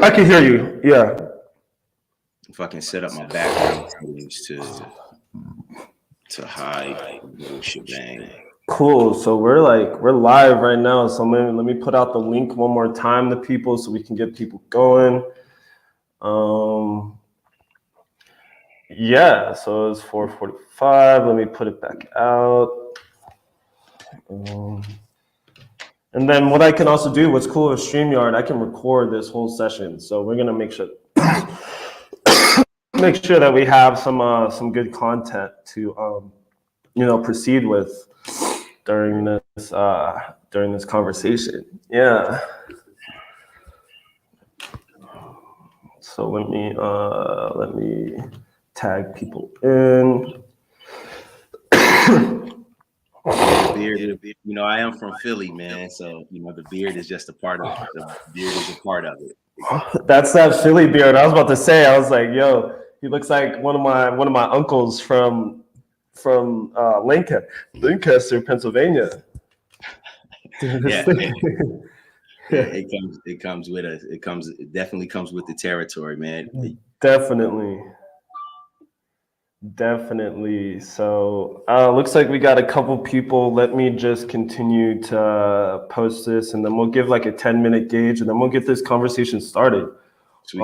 I can hear you. Yeah. If I can set up my background settings to hide the whole shebang. Cool. So we're live right now. So let me put out the link one more time to people so we can get people going. Yeah. So it's 4:45. Let me put it back out. And then what I can also do, what's cool with StreamYard, I can record this whole session. So we're gonna make sure that we have some good content to proceed with during this conversation. Yeah. So let me tag people in. The beard, I am from Philly, man. So the beard is just a part of it. That's that Philly beard. I was about to say. I was like, yo, he looks like one of my uncles from Lancaster, Pennsylvania. Yeah. It comes with us. It definitely comes with the territory, man. Definitely. So looks like we got a couple people. Let me just continue to post this, and then we'll give like a 10-minute gauge, and then we'll get this conversation started. Sweet.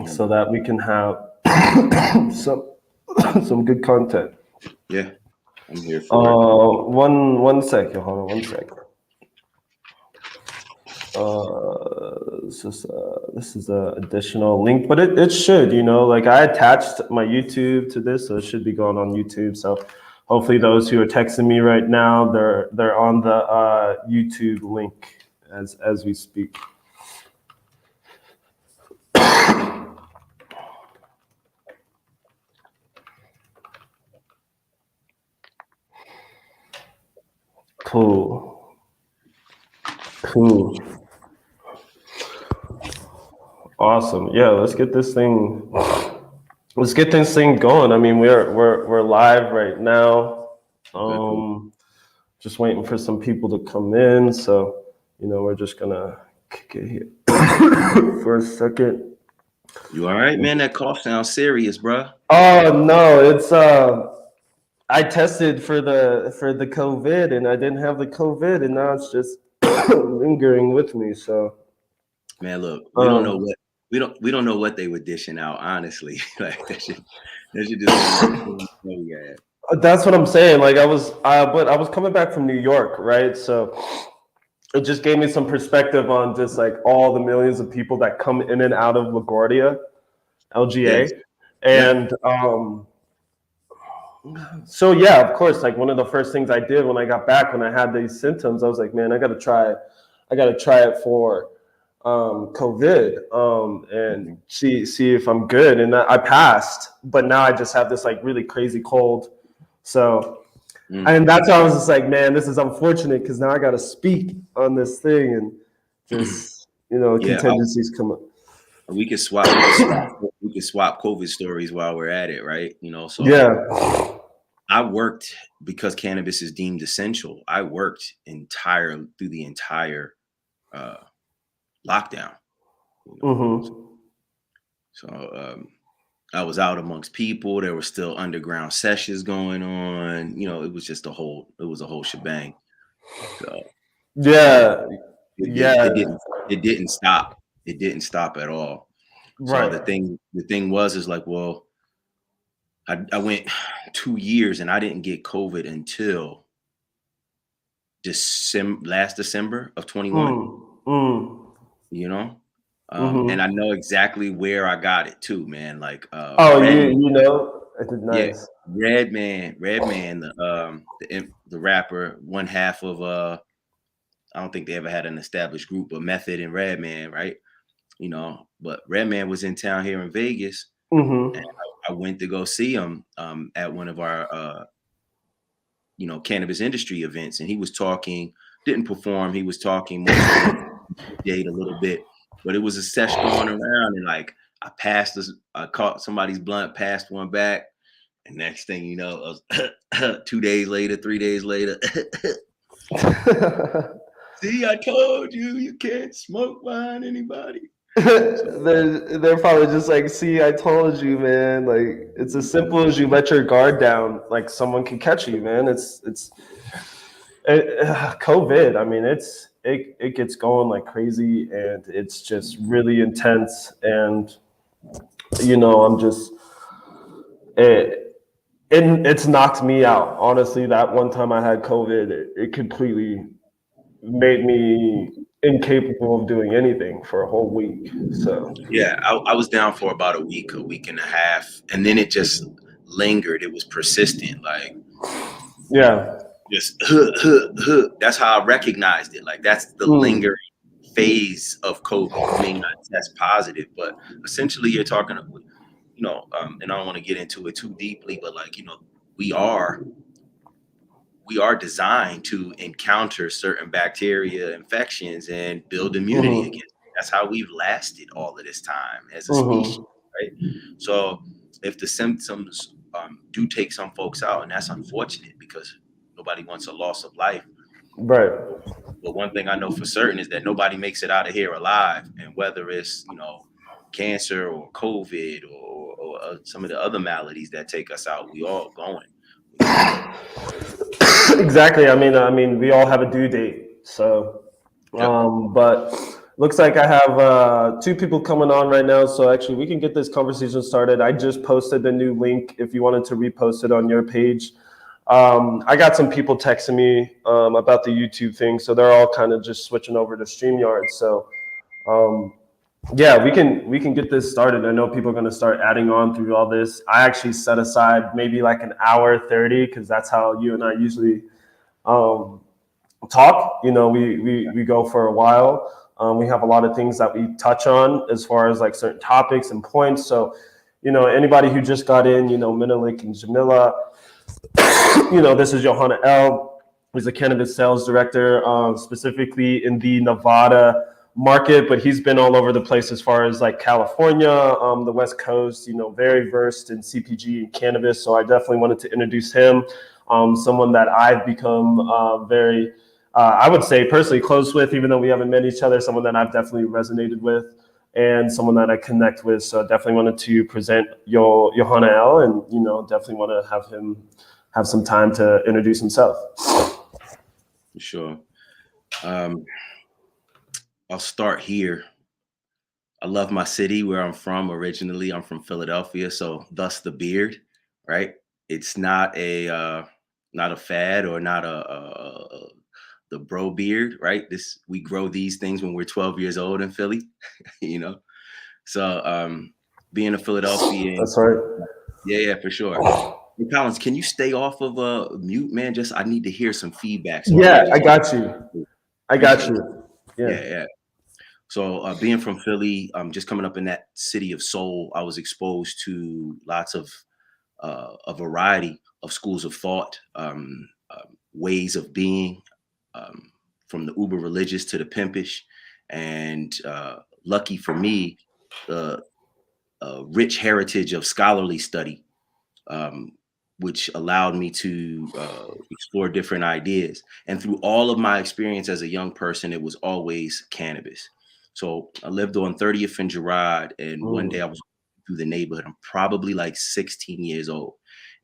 So that we can have some good content. Yeah, I'm here for it. One sec, Yuhanna. 1 sec. This is a additional link, but it should, like I attached my YouTube to this, so it should be going on YouTube. So hopefully those who are texting me right now, they're on the YouTube link as we speak. Cool. Awesome. Yeah, let's get this thing going. I mean, we're live right now. Just waiting for some people to come in. So, we're just gonna kick it here for a second. You all right, man? That cough sounds serious, bro. Oh no, it's I tested for the COVID and I didn't have the COVID, and now it's just lingering with me. So, man, look, we don't know what we don't know what they were dishing out, honestly. Like that should just That's what I'm saying. Like I was coming back from New York, right? So it just gave me some perspective on just like all the millions of people that come in and out of LaGuardia, LGA. Yes. And so yeah, of course, like one of the first things I did when I got back, when I had these symptoms, I was like, man, I gotta try it for COVID and see if I'm good. And I passed, but now I just have this like really crazy cold. So and that's why I was just like, man, this is unfortunate because now I got to speak on this thing and just contingencies come up. We could swap COVID stories while we're at it, right? So yeah. I worked, because cannabis is deemed essential. I worked through the entire lockdown. So I was out amongst people. There were still underground sessions going on. It was just a whole shebang. So it didn't stop. It didn't stop at all. Right. So the thing was like, well, I went 2 years and I didn't get COVID until last December of 21. And I know exactly where I got it too, man. Like nice. Yeah, Redman, the rapper, one half of I don't think they ever had an established group, but Method and Redman, right? But Redman was in town here in Vegas, and I went to go see him at one of our Cannabis Industry events, and he was talking. Didn't perform. He was talking more date a little bit, but it was a session going around, and like I caught somebody's blunt, passed one back, and next thing you know, it was 2 days later, 3 days later. See, I told you can't smoke behind anybody. they're probably just like, see, I told you, man. Like, it's as simple as you let your guard down. Like, someone can catch you, man. COVID. I mean, it gets going like crazy, and it's just really intense. And I'm just it's knocked me out. Honestly, that one time I had COVID, it completely made me incapable of doing anything for a whole week. So Yeah, I was down for about a week and a half, and then it just lingered. It was persistent, like yeah. just that's how I recognized it. Like that's the Mm. lingering phase of COVID. You may not test positive, but essentially you're talking, and I don't want to get into it too deeply, but like, we are we are designed to encounter certain bacteria infections and build immunity Mm-hmm. against it. That's how we've lasted all of this time as a species, Mm-hmm. right? So if the symptoms do take some folks out, and that's unfortunate because nobody wants a loss of life. Right. But one thing I know for certain is that nobody makes it out of here alive. And whether it's, cancer or COVID or some of the other maladies that take us out, we all going, But Exactly. I mean, we all have a due date. So, yep. but looks like I have two people coming on right now. So actually, we can get this conversation started. I just posted the new link if you wanted to repost it on your page. I got some people texting me about the YouTube thing, so they're all kind of just switching over to StreamYard. So um, yeah, we can get this started. I know people are going to start adding on through all this. I actually set aside maybe like an hour 30 because that's how you and I usually um, talk. We go for a while. We have a lot of things that we touch on as far as like certain topics and points. So, anybody who just got in, Menelik and Jamila, this is Yuhanna L. He's a cannabis sales director, specifically in the Nevada market, but he's been all over the place as far as like California, the West Coast, very versed in CPG and cannabis. So I definitely wanted to introduce him, someone that I've become very, I would say personally close with, even though we haven't met each other, someone that I've definitely resonated with and someone that I connect with. So I definitely wanted to present Johanna L, and, definitely want to have him have some time to introduce himself. For sure. I'll start here. I love my city where I'm from originally. I'm from Philadelphia, so thus the beard, right? It's not a fad or not the bro beard, right? We grow these things when we're 12 years old in Philly, you know. So being a Philadelphian, That's right. yeah, for sure. Hey, Collins, can you stay off of mute, man? Just I need to hear some feedback so I'm Yeah, not I just got you. I got appreciate it. you. Yeah. Yeah, yeah. So being from Philly, just coming up in that city of soul, I was exposed to lots of a variety of schools of thought, ways of being, from the uber religious to the pimpish, and lucky for me, the rich heritage of scholarly study, um, which allowed me to explore different ideas. And through all of my experience as a young person, it was always cannabis. So I lived on 30th and Girard, and one day I Mm. was through the neighborhood. I'm probably like 16 years old.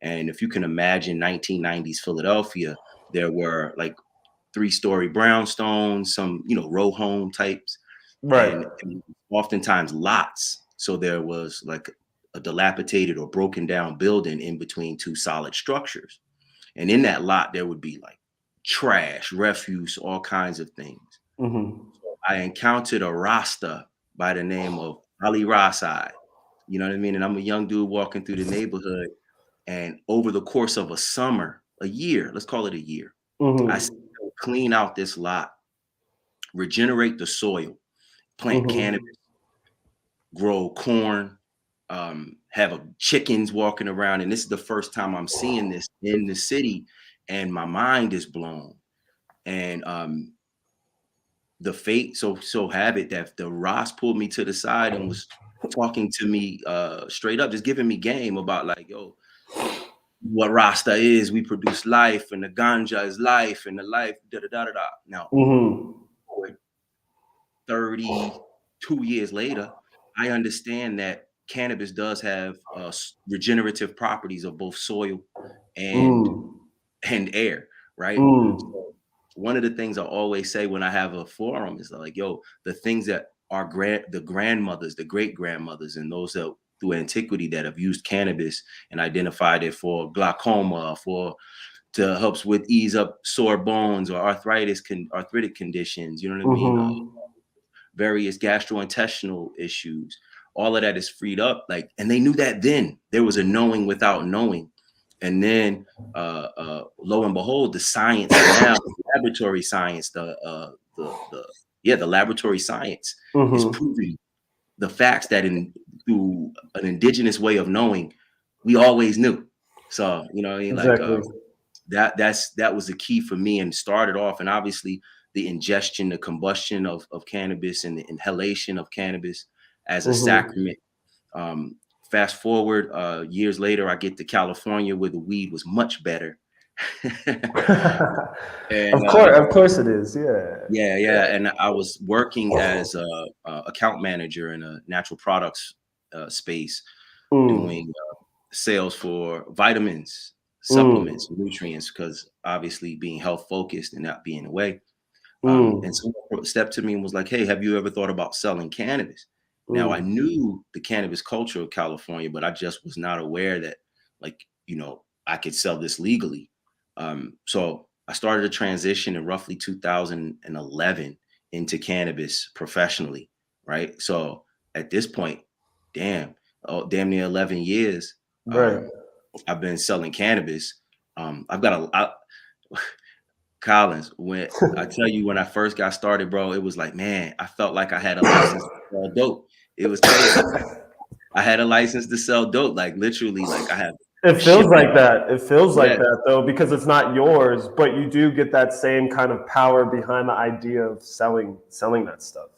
And if you can imagine 1990s Philadelphia, there were like 3-story brownstones, some, row home types, Right. and oftentimes lots. So there was like a dilapidated or broken down building in between two solid structures. And in that lot, there would be like trash, refuse, all kinds of things. Mm-hmm. I encountered a Rasta by the name of Ali Rasai. You know what I mean? And I'm a young dude walking through the neighborhood. And over the course of a summer, a year, let's call it a year, I Mm-hmm. clean out this lot, regenerate the soil, plant cannabis, Mm-hmm. grow corn, have chickens walking around. And this is the first time I'm seeing this in the city, and my mind is blown. And the fate so have it that the Ross pulled me to the side and was talking to me straight up, just giving me game about like, yo, what Rasta is, we produce life, and the ganja is life, and the life, da da da da da. Now, Mm-hmm. 30, 2 years later, I understand that cannabis does have regenerative properties of both soil and Mm. air, right? Mm. So one of the things I always say when I have a forum is like, yo, the things that our the grandmothers, the great grandmothers, and those that through antiquity that have used cannabis and identified it for glaucoma, for to helps with ease up sore bones or arthritic conditions, you know what I mean? Mm-hmm. Various gastrointestinal issues. All of that is freed up. Like, and they knew that then. There was a knowing without knowing. And then lo and behold, the science now, the laboratory science, the laboratory science is Mm-hmm. proving the facts that through an indigenous way of knowing, we always knew. So, you know what I mean? Like Exactly. that was the key for me and started off. And obviously the ingestion, the combustion of cannabis and the inhalation of cannabis as a Mm-hmm. sacrament. Um, Fast forward years later, I get to California where the weed was much better. And Of course it is. Yeah. yeah. And I was working as a account manager in a natural products space, Mm. doing sales for vitamins, Mm. supplements, nutrients, because obviously being health focused and not being away. And Mm. someone stepped to me and was like, "Hey, have you ever thought about selling cannabis?" Now I Mm. knew the cannabis culture of California, but I just was not aware that, like, I could sell this legally. So I started a transition in roughly 2011 into cannabis professionally, right? So at this point, damn near 11 years, Right. I've been selling cannabis. I've got Collins, when I tell you when I first got started, bro, it was like, man, I felt like I had a license to sell dope. It was crazy. I had a license to sell dope, like literally, like I have It feels like shipping. that. It feels like Yeah, that though, because it's not yours, but you do get that same kind of power behind the idea of selling that stuff.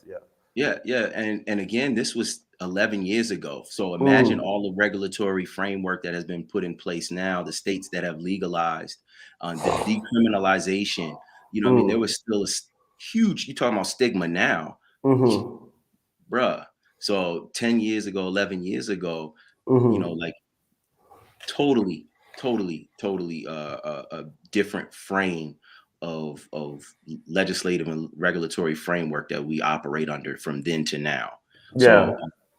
Yeah. yeah. And again, this was 11 years ago. So imagine Mm. all the regulatory framework that has been put in place now, the states that have legalized, the decriminalization. You know, what I mean, there Mm. was still huge. You talking about stigma now, Mm-hmm. bruh. So 10 years ago, 11 years ago, Mm-hmm. like totally a different frame of legislative and regulatory framework that we operate under from then to now. Yeah. So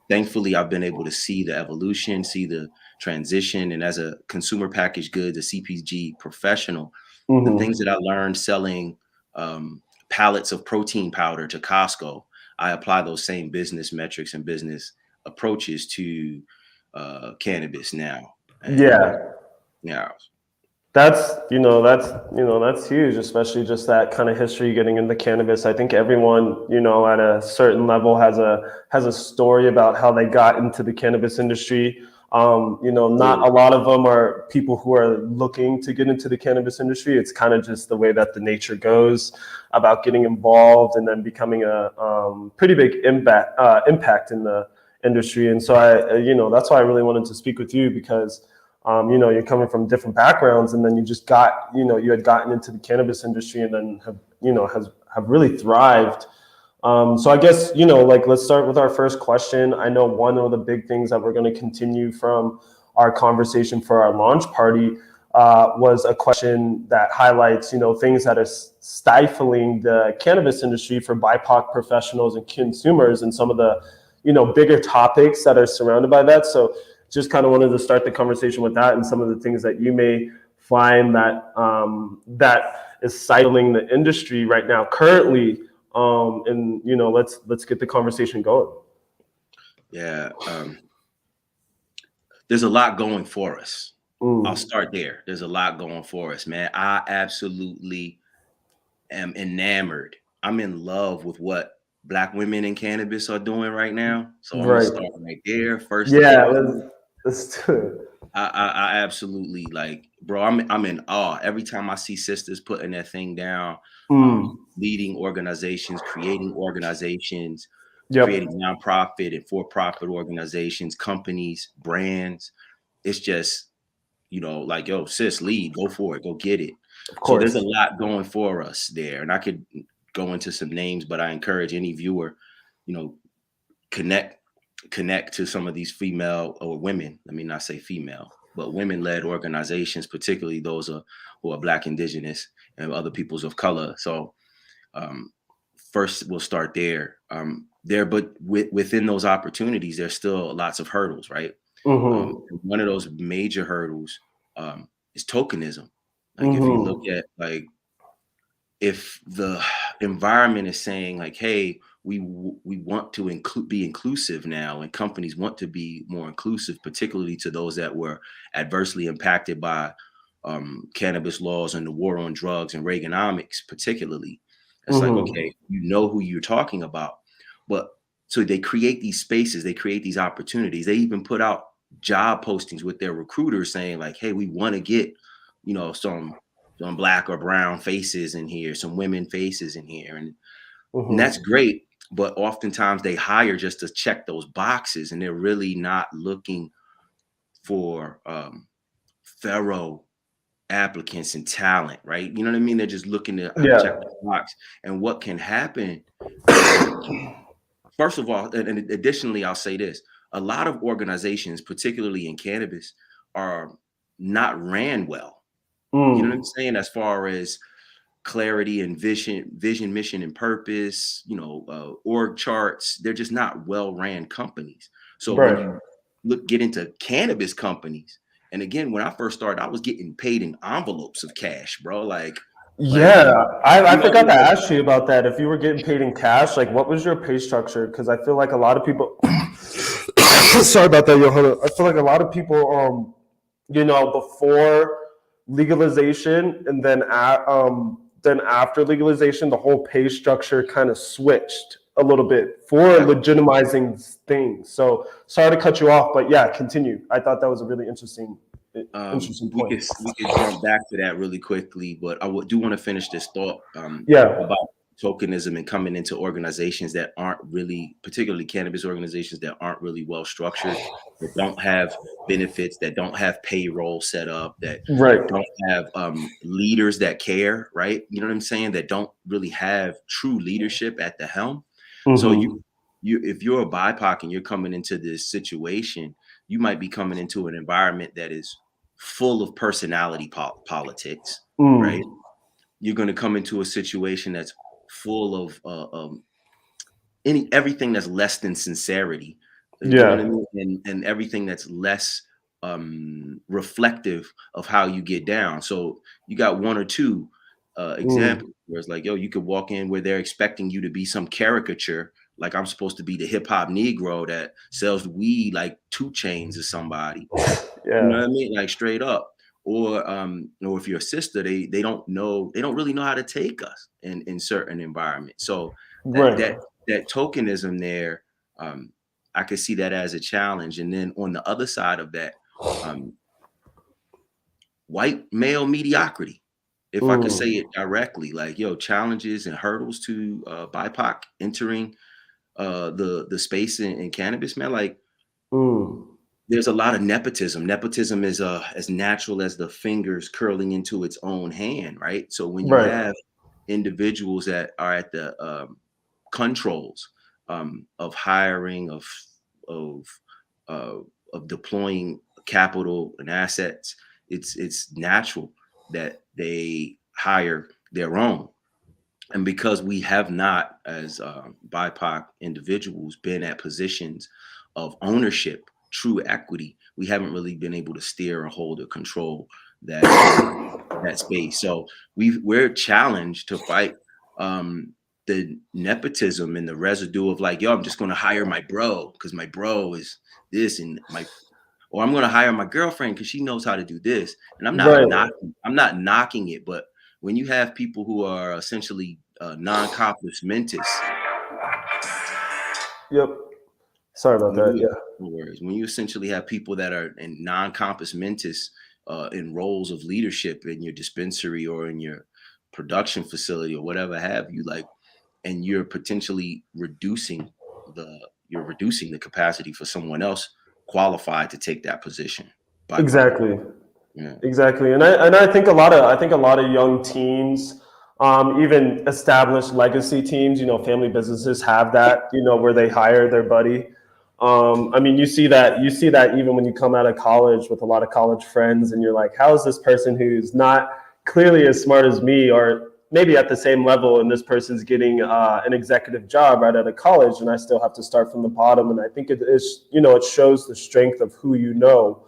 thankfully I've been able to see the evolution, see the transition, and as a consumer packaged goods, a CPG professional, the things Mm-hmm. that I learned selling pallets of protein powder to Costco, I apply those same business metrics and business approaches to cannabis now. And Yeah. yeah, That's huge, especially just that kind of history getting into cannabis. I think everyone, at a certain level has a story about how they got into the cannabis industry. Not a lot of them are people who are looking to get into the cannabis industry. It's kind of just the way that the nature goes about getting involved and then becoming a pretty big impact in the industry. And so that's why I really wanted to speak with you because you're coming from different backgrounds, and then you just you had gotten into the cannabis industry, and then have really thrived. So I guess let's start with our first question. I know one of the big things that we're going to continue from our conversation for our launch party was a question that highlights things that are stifling the cannabis industry for BIPOC professionals and consumers, and some of the bigger topics that are surrounded by that. So just kind of wanted to start the conversation with that and some of the things that you may find that is stifling the industry right now currently. And let's get the conversation going. yeah. There's a lot going for us. I'll Mm. start there. There's a lot going for us, man. I absolutely am enamored. I'm in love with what Black women in cannabis are doing right now. So I'm gonna Right. start right there. First and Yeah. foremost, Let's do it. I absolutely like, bro. I'm in awe every time I see sisters putting that thing down, Mm. leading organizations, creating organizations, Yep. creating nonprofit and for-profit organizations, companies, brands. It's just, like, yo, sis, lead, go for it, go get it. Of So there's course. a lot going for us there, and I could go into some names, but I encourage any viewer, you know, connect to some of these female or women, let me not say female, but women-led organizations, particularly those who are Black, Indigenous, and other peoples of color. So first we'll start there. But within those opportunities, there's still lots of hurdles, right? One of those major hurdles is tokenism. Like if you look at like, if the environment is saying like, hey, we want to be inclusive now, and companies want to be more inclusive, particularly to those that were adversely impacted by cannabis laws and the war on drugs and Reaganomics, particularly. It's like, okay, you know who you're talking about. But so they create these spaces, they create these opportunities. They even put out job postings with their recruiters saying like, hey, we want to get, you know, some Black or brown faces in here, some women faces in here. And that's great. But oftentimes they hire just to check those boxes, and they're really not looking for thorough applicants and talent, right? You know what I mean? They're just looking to check the box. And what can happen, first of all, and additionally, I'll say this, a lot of organizations, particularly in cannabis, are not ran well. You know what I'm saying? As far as clarity and vision, mission, and purpose, you know, org charts, they're just not well-ran companies. So when you get into cannabis companies, and again, when I first started, I was getting paid in envelopes of cash, bro. I forgot to ask you about that. If you were getting paid in cash, like what was your pay structure? Because I feel like a lot of people, sorry about that, Yuhanna. I feel like a lot of people, you know, before legalization and then after legalization, the whole pay structure kind of switched a little bit for legitimizing things. So sorry to cut you off, but yeah, continue. I thought that was a really interesting point. We could jump back to that really quickly, but I do want to finish this thought about tokenism and coming into organizations that aren't really, particularly cannabis organizations that aren't really well structured, that don't have benefits, that don't have payroll set up, that don't have leaders that care, right? You know what I'm saying? That don't really have true leadership at the helm. So you if you're a BIPOC and you're coming into this situation, you might be coming into an environment that is full of personality politics, right? You're going to come into a situation that's full of everything that's less than sincerity, you know what I mean? And everything that's less reflective of how you get down. So you got one or two examples where it's like, yo, you could walk in where they're expecting you to be some caricature, like I'm supposed to be the hip hop Negro that sells weed like 2 Chainz or somebody. You know what I mean? Like straight up. Or if you're a sister, they don't really know how to take us in certain environments. So that tokenism there, I could see that as a challenge. And then on the other side of that, white male mediocrity, if I could say it directly, like, yo, challenges and hurdles to BIPOC entering the space in cannabis, man. Like, there's a lot of nepotism. Nepotism is as natural as the fingers curling into its own hand, right? So when you have individuals that are at the controls of hiring, of deploying capital and assets, it's natural that they hire their own. And because we have not, as BIPOC individuals, been at positions of ownership, true equity, we haven't really been able to steer or hold or control that space. So we're challenged to fight the nepotism and the residue of like, yo, I'm just going to hire my bro because my bro is this, or I'm going to hire my girlfriend because she knows how to do this. And I'm not knocking it, but when you have people who are essentially non-compos mentis. Sorry about that. No worries. When you essentially have people that are in non-compos mentis in roles of leadership in your dispensary or in your production facility or whatever have you, like, and you're potentially reducing the capacity for someone else qualified to take that position. Exactly. And I think a lot of young teens Even established legacy teams, family businesses have that, where they hire their buddy. I mean, you see that even when you come out of college with a lot of college friends, and you're like, how is this person who's not clearly as smart as me, or maybe at the same level, and this person's getting an executive job right out of college, and I still have to start from the bottom. And I think it is, it shows the strength of who you know.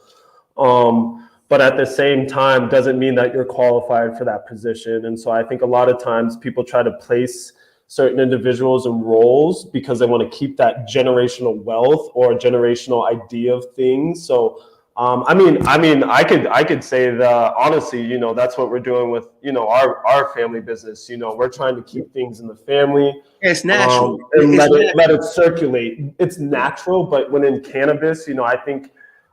But at the same time, doesn't mean that you're qualified for that position. And so I think a lot of times people try to place certain individuals in roles because they want to keep that generational wealth or generational idea of things. So I could say that honestly, that's what we're doing with, our family business. We're trying to keep things in the family, It's natural. and It's let it circulate. It's natural, but when in cannabis,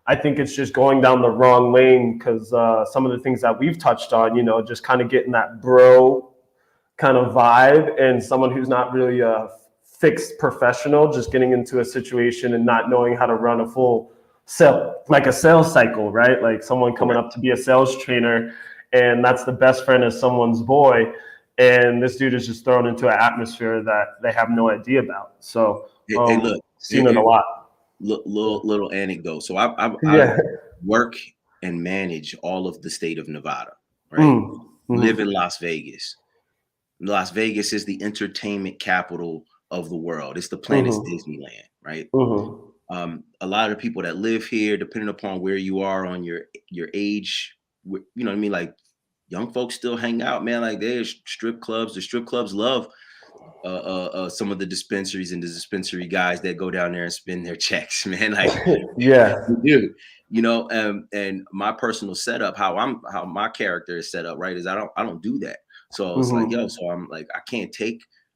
I think it's just going down the wrong lane because some of the things that we've touched on, just kind of getting that bro kind of vibe, and someone who's not really a fixed professional, just getting into a situation and not knowing how to run a full like a sales cycle, right? Like someone coming up to be a sales trainer, and that's the best friend of someone's boy. And this dude is just thrown into an atmosphere that they have no idea about. So, hey, look, seen it a lot. Little anecdote. So I Yeah. work and manage all of the state of Nevada, right? Mm-hmm. Live in Las Vegas. Las Vegas is the entertainment capital of the world. It's the planet's Disneyland, right? A lot of people that live here, depending upon where you are on your age, you know what I mean? Like young folks still hang out, man. Like there's strip clubs. The strip clubs love some of the dispensaries and the dispensary guys that go down there and spend their checks, man. Like, Yeah. dude, and my personal setup, how my character is set up, right, is I don't do that. So it's like, so I'm like,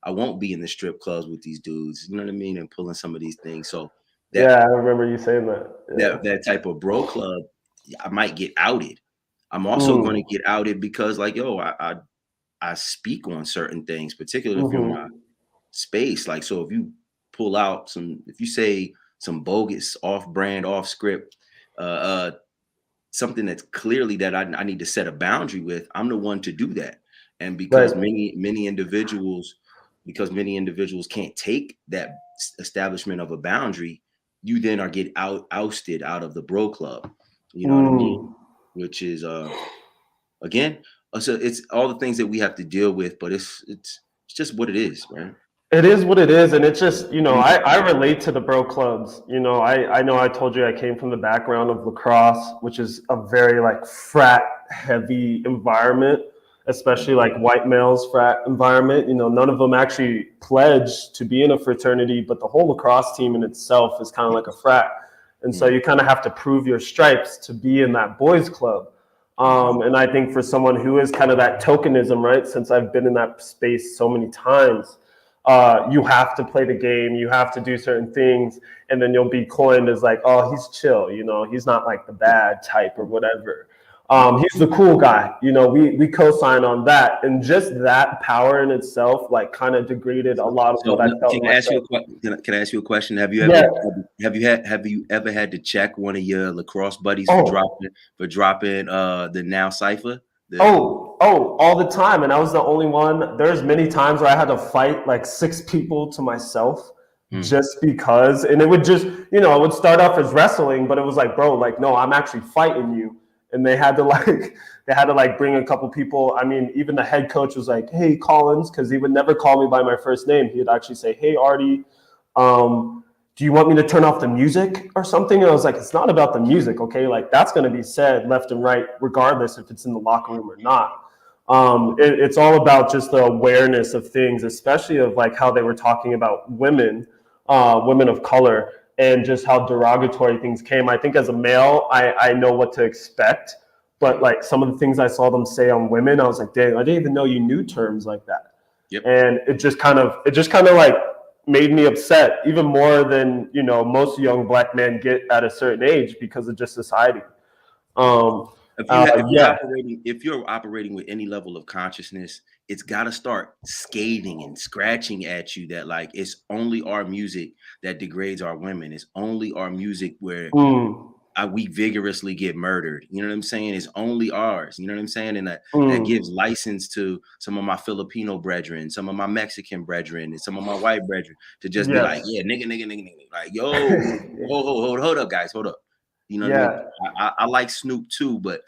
I won't be in the strip clubs with these dudes, you know what I mean, and pulling some of these things. So that Yeah, I remember you saying that. Yeah. that type of bro club, I might get outed. I'm also going to get outed because, like, I speak on certain things, particularly if you're in my space. Like, so if you if you say some bogus, off-brand, off-script, something that's clearly that I need to set a boundary with, I'm the one to do that. And because Right. many individuals, can't take that establishment of a boundary, you then get ousted out of the bro club. You know what I mean? Which is again, so it's all the things that we have to deal with, but it's just what it is, right? It is what it is, and it's just, I relate to the bro clubs. I know I told you I came from the background of lacrosse, which is a very like frat heavy environment, especially like white males frat environment. None of them actually pledge to be in a fraternity, but the whole lacrosse team in itself is kind of like a frat. And so you kind of have to prove your stripes to be in that boys club. And I think for someone who is kind of that tokenism, right, since I've been in that space so many times, you have to play the game, you have to do certain things, and then you'll be coined as like, oh, he's chill, he's not like the bad type or whatever. He's the cool guy, we co-sign on that, and just that power in itself, like, kind of degraded a lot of what I felt. Can I ask you a question? Have you ever had to check one of your lacrosse buddies for dropping the now cipher? All the time. And I was the only one. There's many times where I had to fight like 6 people to myself just because. And it would just, it would start off as wrestling, but it was like, bro, like, no, I'm actually fighting you. And they had to bring a couple people. I mean, even the head coach was like, hey, Collins, because he would never call me by my first name. He'd actually say, hey, Artie, do you want me to turn off the music or something? And I was like, it's not about the music, okay? Like, that's going to be said left and right, regardless if it's in the locker room or not. It's all about just the awareness of things, especially of like how they were talking about women of color, and just how derogatory things came. I think as a male, I know what to expect, but like some of the things I saw them say on women, I was like, dang, I didn't even know you knew terms like that. Yep. And it just kind of like made me upset, even more than most young black men get at a certain age, because of just society. If you're operating with any level of consciousness, it's got to start scathing and scratching at you that like it's only our music that degrades our women. It's only our music where we vigorously get murdered. You know what I'm saying? It's only ours. You know what I'm saying? And that gives license to some of my Filipino brethren, some of my Mexican brethren, and some of my white brethren to just be like, yeah, nigga. Like, yo, hold up, guys, hold up. You know what I mean? I like Snoop too, but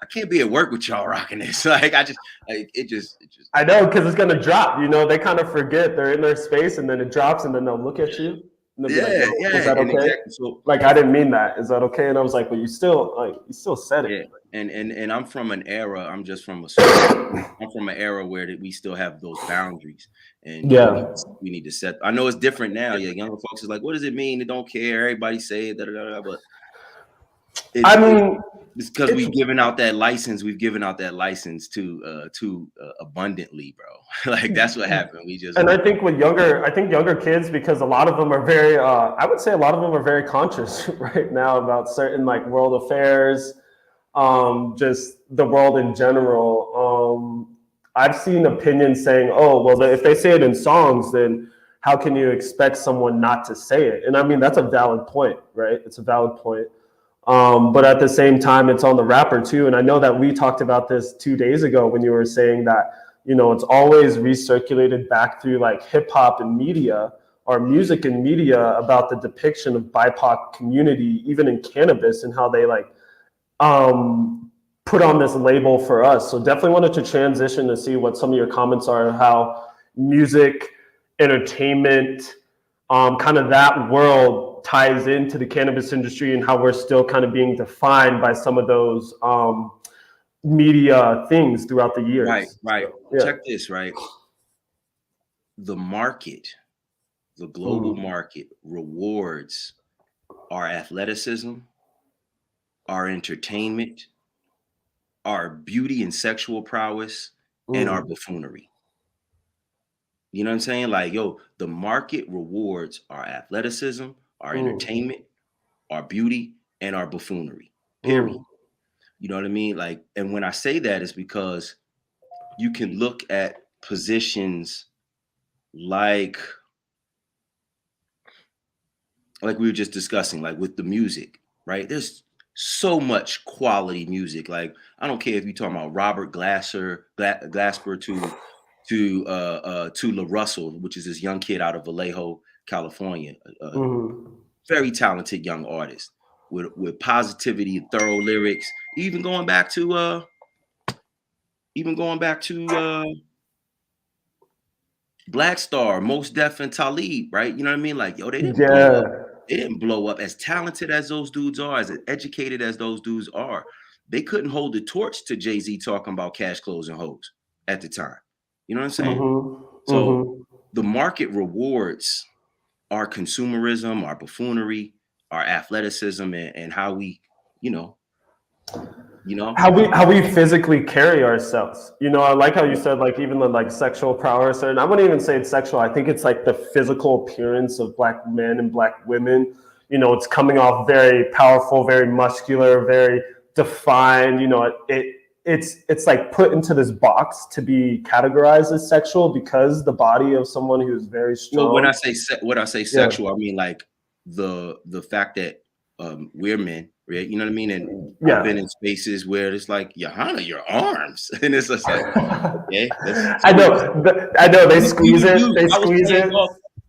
I can't be at work with y'all rocking this. Like, it just. I know, because it's gonna drop. You know, they kind of forget they're in their space, and then it drops, and then they'll look at you. And they'll be like, is that okay? Exactly. So, like, I didn't mean that. Is that okay? And I was like, well, you still said it. Yeah. And I'm from an era. I'm from an era where we still have those boundaries, and we need to set. I know it's different now. Yeah, younger folks is like, what does it mean? They don't care. Everybody say it. But it's because we've given out that license. We've given out that license too abundantly, bro. Like, that's what happened. I think younger kids, because a lot of them are very, I would say a lot of them are very conscious right now about certain like world affairs, just the world in general. I've seen opinions saying, oh, well, if they say it in songs, then how can you expect someone not to say it? And I mean, that's a valid point, right? It's a valid point. But at the same time, it's on the rapper too. And I know that we talked about this 2 days ago when you were saying that, you know, it's always recirculated back through like hip hop and media or music and media about the depiction of BIPOC community, even in cannabis, and how they like put on this label for us. So definitely wanted to transition to see what some of your comments are, how music, entertainment, kind of that world ties into the cannabis industry, and how we're still kind of being defined by some of those media things throughout the years. Right. So, check this, right? The market, the global market rewards our athleticism, our entertainment, our beauty and sexual prowess, and our buffoonery. You know what I'm saying? Like, yo, the market rewards our athleticism, our entertainment, our beauty, and our buffoonery. Period. You know what I mean? Like, and when I say that, it's because you can look at positions like we were just discussing, like with the music, right? There's so much quality music. Like, I don't care if you're talking about Robert Glasper to La Russell, which is this young kid out of Vallejo, California, very talented young artist with positivity, thorough lyrics. Even going back to Black Star, Mos Def, and Talib, right? You know what I mean? Like, yo, they didn't blow up. As talented as those dudes are, as educated as those dudes are, they couldn't hold the torch to Jay-Z talking about cash, clothes, and hoes at the time. You know what I'm saying? So the market rewards our consumerism, our buffoonery, our athleticism, and how we, how we physically carry ourselves. You know, I like how you said, like, even the like sexual prowess, and I wouldn't even say it's sexual. I think it's like the physical appearance of Black men and Black women. You know, it's coming off very powerful, very muscular, very defined. You know, it's like put into this box to be categorized as sexual because the body of someone who's very strong. Well, when I say sexual, I mean like the fact that we're men, right? You know what I mean? And I've been in spaces where it's like, Yuhanna, your arms, and it's just like, okay. I know. They squeeze it.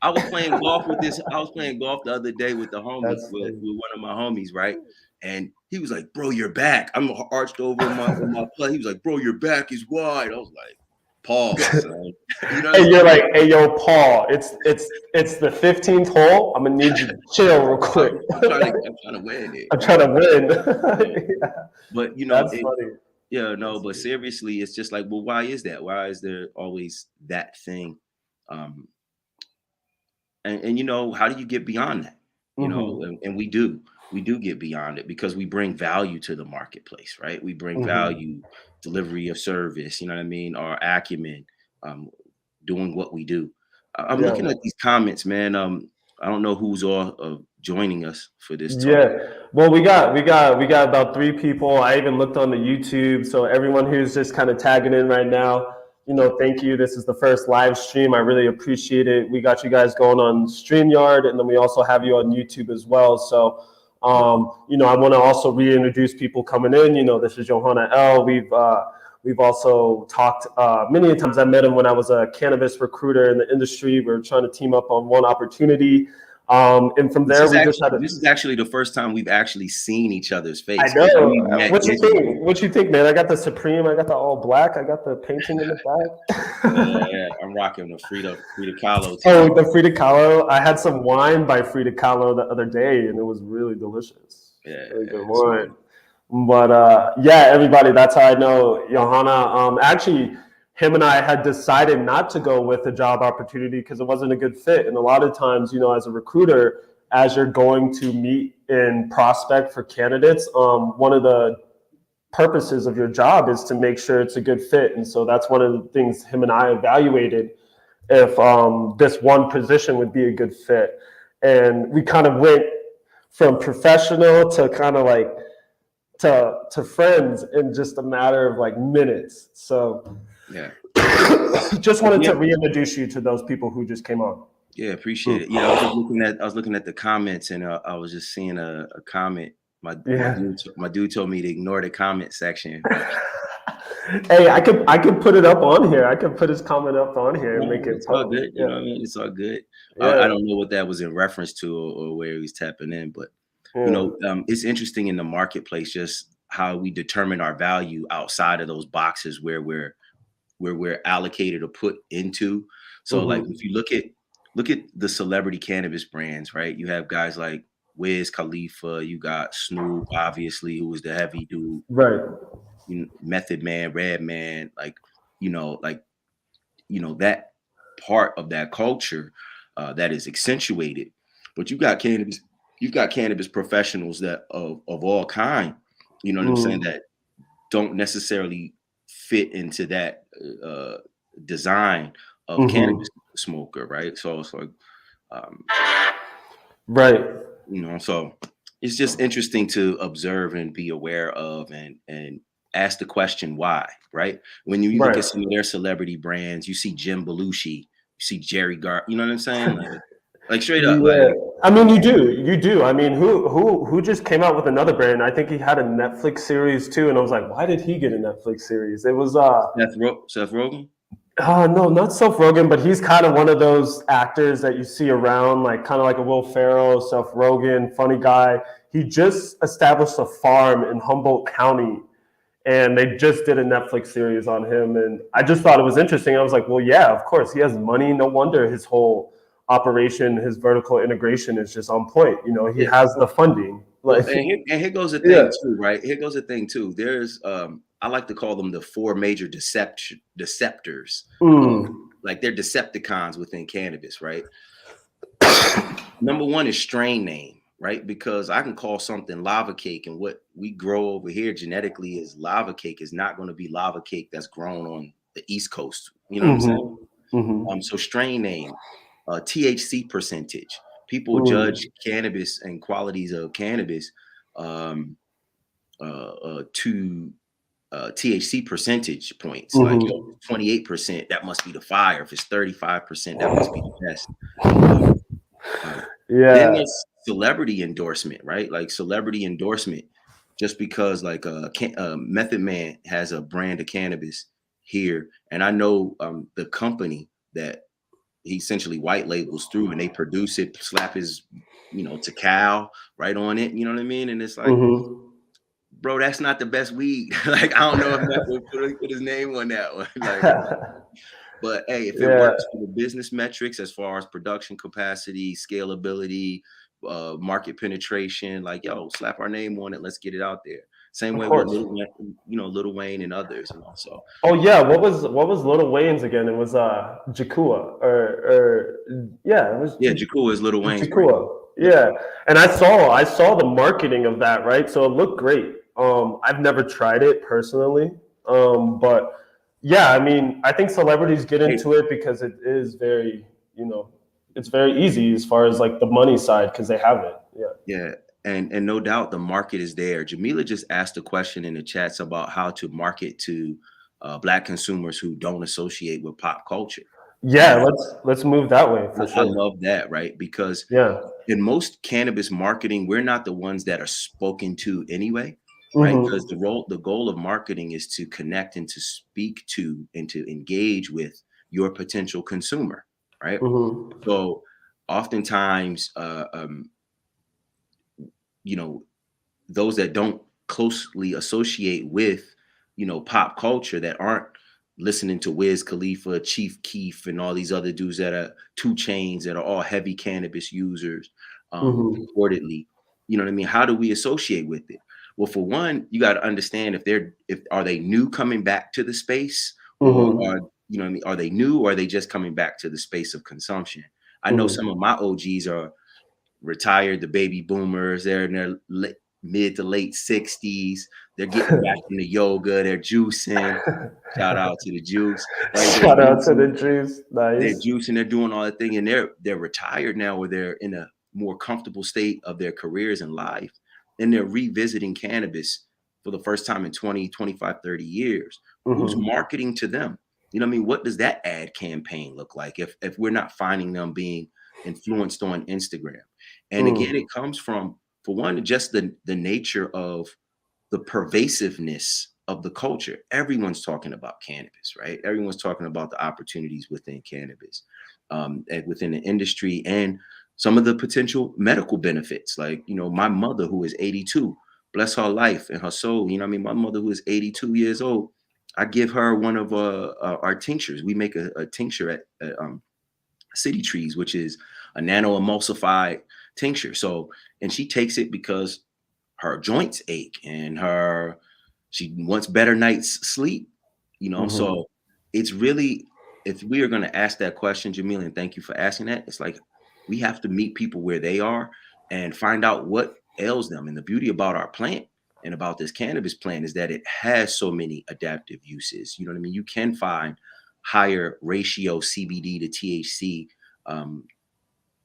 I was playing golf with this. I was playing golf the other day with the homies, with one of my homies, right? And he was like, "Bro, your back." I'm arched over in my play. He was like, "Bro, your back is wide." I was like, "Pause." Son. You know, and you're like, "Hey, yo, Paul, it's the 15th hole. I'm gonna need you to chill real quick. I'm trying to win it. I'm trying to win." But you know, that's funny. Yeah, no, but seriously, it's just like, well, why is that? Why is there always that thing? And you know, how do you get beyond that? You know, and we do get beyond it because we bring value to the marketplace, right? We bring value, delivery of service, you know what I mean? Our acumen, doing what we do. I'm looking at these comments, man. I don't know who's all joining us for this talk. Yeah, well, we got about 3 people. I even looked on the YouTube, so everyone who's just kind of tagging in right now, you know, thank you. This is the first live stream. I really appreciate it. We got you guys going on StreamYard, and then we also have you on YouTube as well. So You know, I want to also reintroduce people coming in. You know, this is Yuhanna L. We've also talked many times. I met him when I was a cannabis recruiter in the industry. We were trying to team up on one opportunity. And from there, this is actually the first time we've actually seen each other's face. I know. What you think? What you think, man? I got the Supreme. I got the all black. I got the painting in the back. Yeah, I'm rocking the Frida Kahlo. Oh, the Frida Kahlo. I had some wine by Frida Kahlo the other day, and it was really delicious. Yeah, really good wine. But yeah, everybody, that's how I know Yuhanna. Actually, him and I had decided not to go with a job opportunity because it wasn't a good fit. And a lot of times, you know, as a recruiter, as you're going to meet and prospect for candidates, one of the purposes of your job is to make sure it's a good fit. And so that's one of the things him and I evaluated if this one position would be a good fit. And we kind of went from professional to kind of like to friends in just a matter of like minutes. So yeah, just wanted to reintroduce you to those people who just came on. Yeah, appreciate it. Yeah, I was looking at the comments, and I was just seeing a comment. My dude told me to ignore the comment section. Hey, I could put it up on here. I could put his comment up on here and make it. It's all good. You know what I mean? It's all good. I don't know what that was in reference to or where he's tapping in, but you know, it's interesting in the marketplace just how we determine our value outside of those boxes where we're allocated or put into. So like if you look at the celebrity cannabis brands, right? You have guys like Wiz Khalifa, you got Snoop, obviously, who was the heavy dude, right? You know, Method Man, Redman, like that part of that culture that is accentuated. But you've got cannabis professionals that of all kind, you know what I'm saying, that don't necessarily fit into that design of cannabis smoker, right? So it's like, right. You know, so it's just interesting to observe and be aware of and ask the question why, right? When you look at some of their celebrity brands, you see Jim Belushi, you see Jerry Gar, you know what I'm saying? Like straight up. Yeah. Like, I mean, you do. I mean, who just came out with another brand? I think he had a Netflix series too, and I was like, why did he get a Netflix series? It was Seth Rogen. No, not Seth Rogen, but he's kind of one of those actors that you see around, like kind of like a Will Ferrell, Seth Rogen, funny guy. He just established a farm in Humboldt County, and they just did a Netflix series on him. And I just thought it was interesting. I was like, well, yeah, of course, he has money. No wonder his whole operation, his vertical integration is just on point. You know, he has the funding. Like, and here goes the thing too, right? Here goes the thing too. There's I like to call them the four major deceptors. Like they're Decepticons within cannabis, right? Number one is strain name, right? Because I can call something lava cake, and what we grow over here genetically is lava cake is not going to be lava cake that's grown on the East Coast. You know what I'm saying? So strain name, THC percentage. People judge cannabis and qualities of cannabis to THC percentage points. Like 28%, that must be the fire. If it's 35%, that must be the best. Then there's celebrity endorsement, right? Like celebrity endorsement, just because like Method Man has a brand of cannabis here, and I know the company that he essentially white labels through, and they produce it, slap his, Takal right on it. You know what I mean? And it's like, bro, that's not the best weed. Like, I don't know if that would put his name on that one. Like, but hey, if it works for the business metrics as far as production capacity, scalability, market penetration, like, yo, slap our name on it. Let's get it out there. Same way with Lil Wayne and others, and also. Oh yeah, what was Lil Wayne's again? It was Jakua Jakua is Lil Wayne's. Jakua. Yeah, and I saw the marketing of that, right? So it looked great. I've never tried it personally, but yeah, I mean, I think celebrities get into it because it is very, it's very easy as far as like the money side because they have it. Yeah. And no doubt the market is there. Jamila just asked a question in the chats about how to market to Black consumers who don't associate with pop culture. Yeah, let's move that way for sure. I love that, right? Because in most cannabis marketing, we're not the ones that are spoken to anyway, right? Because Mm-hmm. the goal of marketing is to connect and to speak to and to engage with your potential consumer, right? Mm-hmm. So oftentimes, you know, those that don't closely associate with, pop culture, that aren't listening to Wiz Khalifa, Chief Keef, and all these other dudes that are 2 Chainz that are all heavy cannabis users, Mm-hmm. reportedly. You know what I mean? How do we associate with it? Well, for one, you got to understand if are they new coming back to the space, or Mm-hmm. are what I mean? Are they new, or are they just coming back to the space of consumption? I know Mm-hmm. some of my OGs are retired, the baby boomers. They're in their mid to late 60s. They're getting back into yoga. They're juicing. Shout out to the juice, right? They're Shout out to juicing. the Jews. They're Nice. juicing. They're doing all that thing, and they're retired now, or they're in a more comfortable state of their careers and life, and they're revisiting cannabis for the first time in 20, 25, 30 years. Who's Mm-hmm. marketing to them? You know what I mean? What does that ad campaign look like if we're not finding them being influenced on Instagram? And again, Mm. it comes from, for one, just the nature of the pervasiveness of the culture. Everyone's talking about cannabis, right? Everyone's talking about the opportunities within cannabis, and within the industry, and some of the potential medical benefits. Like, my mother, who is 82, bless her life and her soul. You know what I mean? My mother, who is 82 years old, I give her one of our tinctures. We make a tincture at City Trees, which is a nano emulsified tincture. So, and she takes it because her joints ache and she wants better night's sleep. Mm-hmm. So it's really, if we are going to ask that question, Jamil, and thank you for asking that, it's like we have to meet people where they are and find out what ails them. And the beauty about our plant and about this cannabis plant is that it has so many adaptive uses. You know what I mean? You can find higher ratio CBD to THC, um,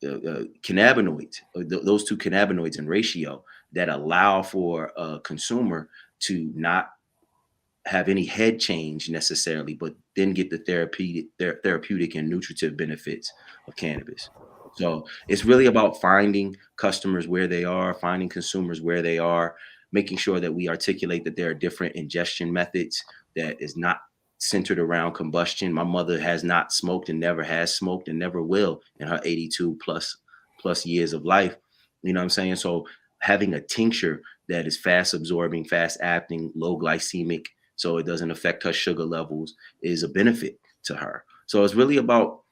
cannabinoids, those two cannabinoids in ratio, that allow for a consumer to not have any head change necessarily, but then get the therapeutic and nutritive benefits of cannabis. So it's really about finding customers where they are, finding consumers where they are, making sure that we articulate that there are different ingestion methods that is not centered around combustion. My mother has not smoked and never has smoked and never will in her 82 plus years of life. You know what I'm saying? So having a tincture that is fast absorbing, fast acting, low glycemic, so it doesn't affect her sugar levels, is a benefit to her. So it's really about,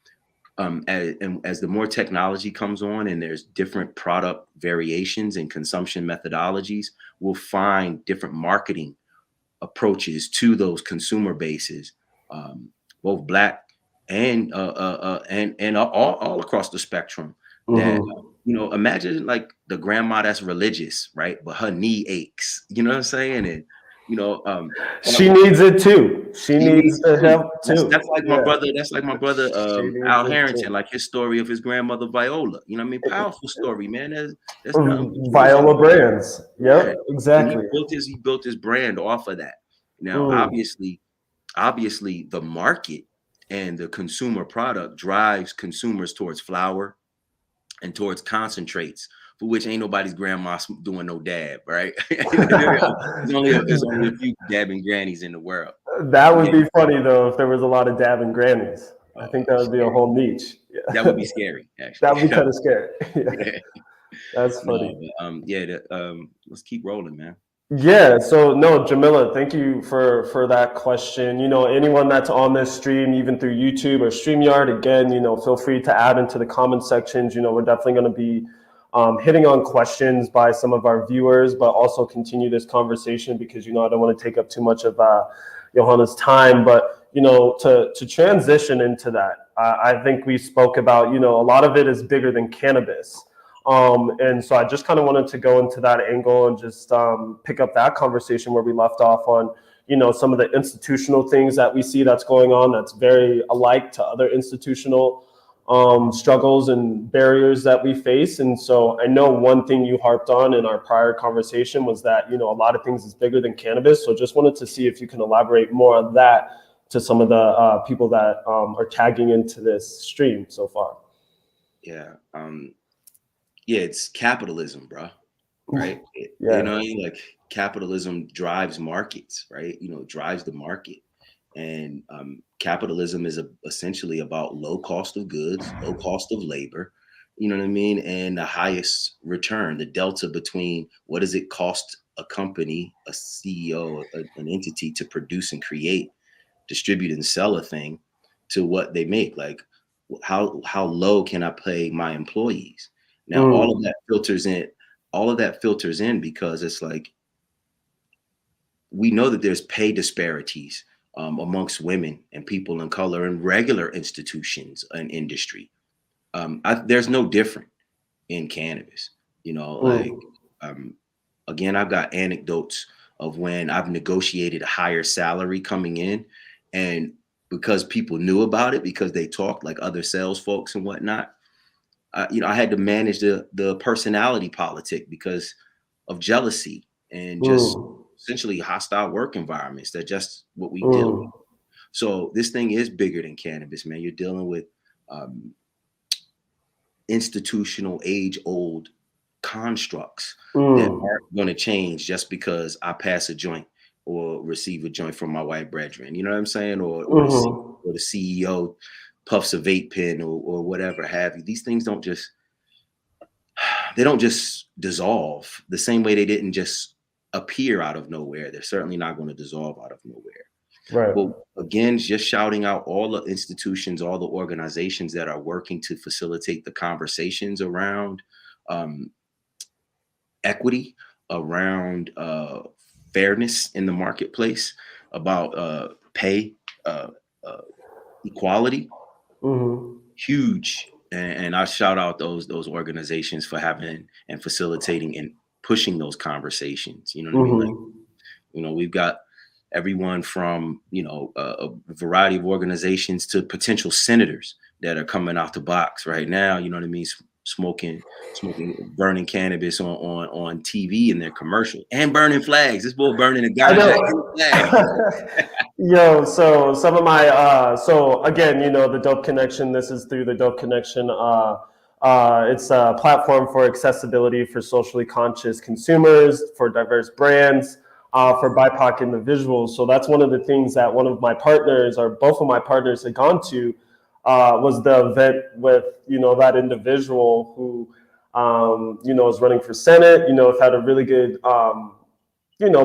as the more technology comes on and there's different product variations and consumption methodologies, we'll find different marketing approaches to those consumer bases, both Black and all across the spectrum. That, Mm-hmm. imagine like the grandma that's religious, right? But her knee aches. You know what I'm saying? And you know, She needs it too. She she needs needs it the too. help That's too. that's like my Yeah. brother. That's like my brother, She needs Al it Harrington. too. Like his story of his grandmother Viola. You know what I mean? Powerful story, man. There's nothing but truth in Viola it. brands. Yeah, Yep, and exactly. he built his brand off of that. Now, Mm. obviously, the market and the consumer product drives consumers towards flour and towards concentrates, for which ain't nobody's grandma doing no dab, right? There's only a few dabbing grannies in the world. That would Yeah. be funny though if there was a lot of dabbing grannies. I think that would be a Scary. whole niche. That Yeah. would be scary, actually. That would be kind of scary. Yeah, Yeah. that's funny. No, but yeah, let's keep rolling, man. Yeah, so no, Jamila, thank you for that question. Anyone that's on this stream, even through YouTube or StreamYard, again, feel free to add into the comment sections. We're definitely going to be hitting on questions by some of our viewers, but also continue this conversation because I don't want to take up too much of Yuhanna's time. But to transition into that, I think we spoke about a lot of it is bigger than cannabis. And so I just kind of wanted to go into that angle and just pick up that conversation where we left off on, some of the institutional things that we see that's going on that's very alike to other institutional struggles and barriers that we face. And so I know one thing you harped on in our prior conversation was that, a lot of things is bigger than cannabis. So just wanted to see if you can elaborate more on that to some of the people that are tagging into this stream so far. Yeah. Yeah, it's capitalism, bro. Right? You Yeah. know, like capitalism drives markets, right? You know, it drives the market. And capitalism is essentially about low cost of goods, low cost of labor, you know what I mean? And the highest return, the delta between what does it cost a company, a CEO, an entity to produce and create, distribute and sell a thing to what they make. Like how low can I pay my employees? Now all of that filters in because it's like we know that there's pay disparities amongst women and people in color in regular institutions and industry. There's no different in cannabis. You know, like Mm. um, again, I've got anecdotes of when I've negotiated a higher salary coming in, and because people knew about it, because they talked like other sales folks and whatnot, I had to manage the personality politic because of jealousy and just Mm. essentially hostile work environments. That's just what we deal with. Mm. So this thing is bigger than cannabis, man. You're dealing with um, institutional, age-old constructs that Mm. aren't going to change just because I pass a joint or receive a joint from my white brethren. You know what I'm saying? Mhm. Or the CEO puffs a vape pen or whatever have you. These things don't just dissolve the same way they didn't just appear out of nowhere. They're certainly not going to dissolve out of nowhere. Right. But again, just shouting out all the institutions, all the organizations that are working to facilitate the conversations around um, equity, around fairness in the marketplace, about pay, uh, uh, equality, Mhm. huge. And I shout out those organizations for having and facilitating and pushing those conversations. You know what I mean? Like, Mhm. we've got everyone from a variety of organizations to potential senators that are coming out the box right now. You know what I mean? Smoking, burning cannabis on TV in their commercial and burning flags. This boy burning a I ganja and a flag. know. Yo, so some of my so again, the Dope Connection. This is through the Dope Connection. It's a platform for accessibility for socially conscious consumers, for diverse brands, for BIPOC individuals. So that's one of the things that one of my partners, or both of my partners, had gone to, was the event with that individual who is running for Senate. Have had a really good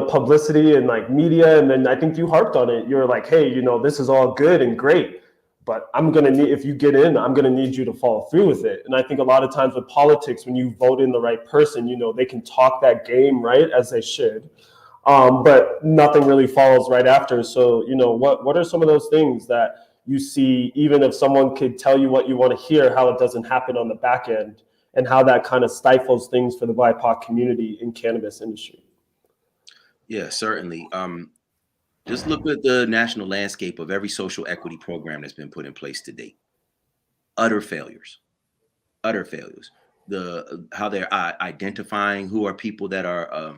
publicity and like media. And then I think you harped on it. You're like, hey, this is all good and great, but if you get in, I'm going to need you to follow through with it. And I think a lot of times with politics, when you vote in the right person, they can talk that game, right, as they should. But nothing really follows right after. So, what are some of those things that you see, even if someone could tell you what you want to hear, how it doesn't happen on the back end, and how that kind of stifles things for the BIPOC community in cannabis industry? Yeah, certainly. Just look at the national landscape of every social equity program that's been put in place to date. Utter failures. Utter failures. How they're identifying who are people that are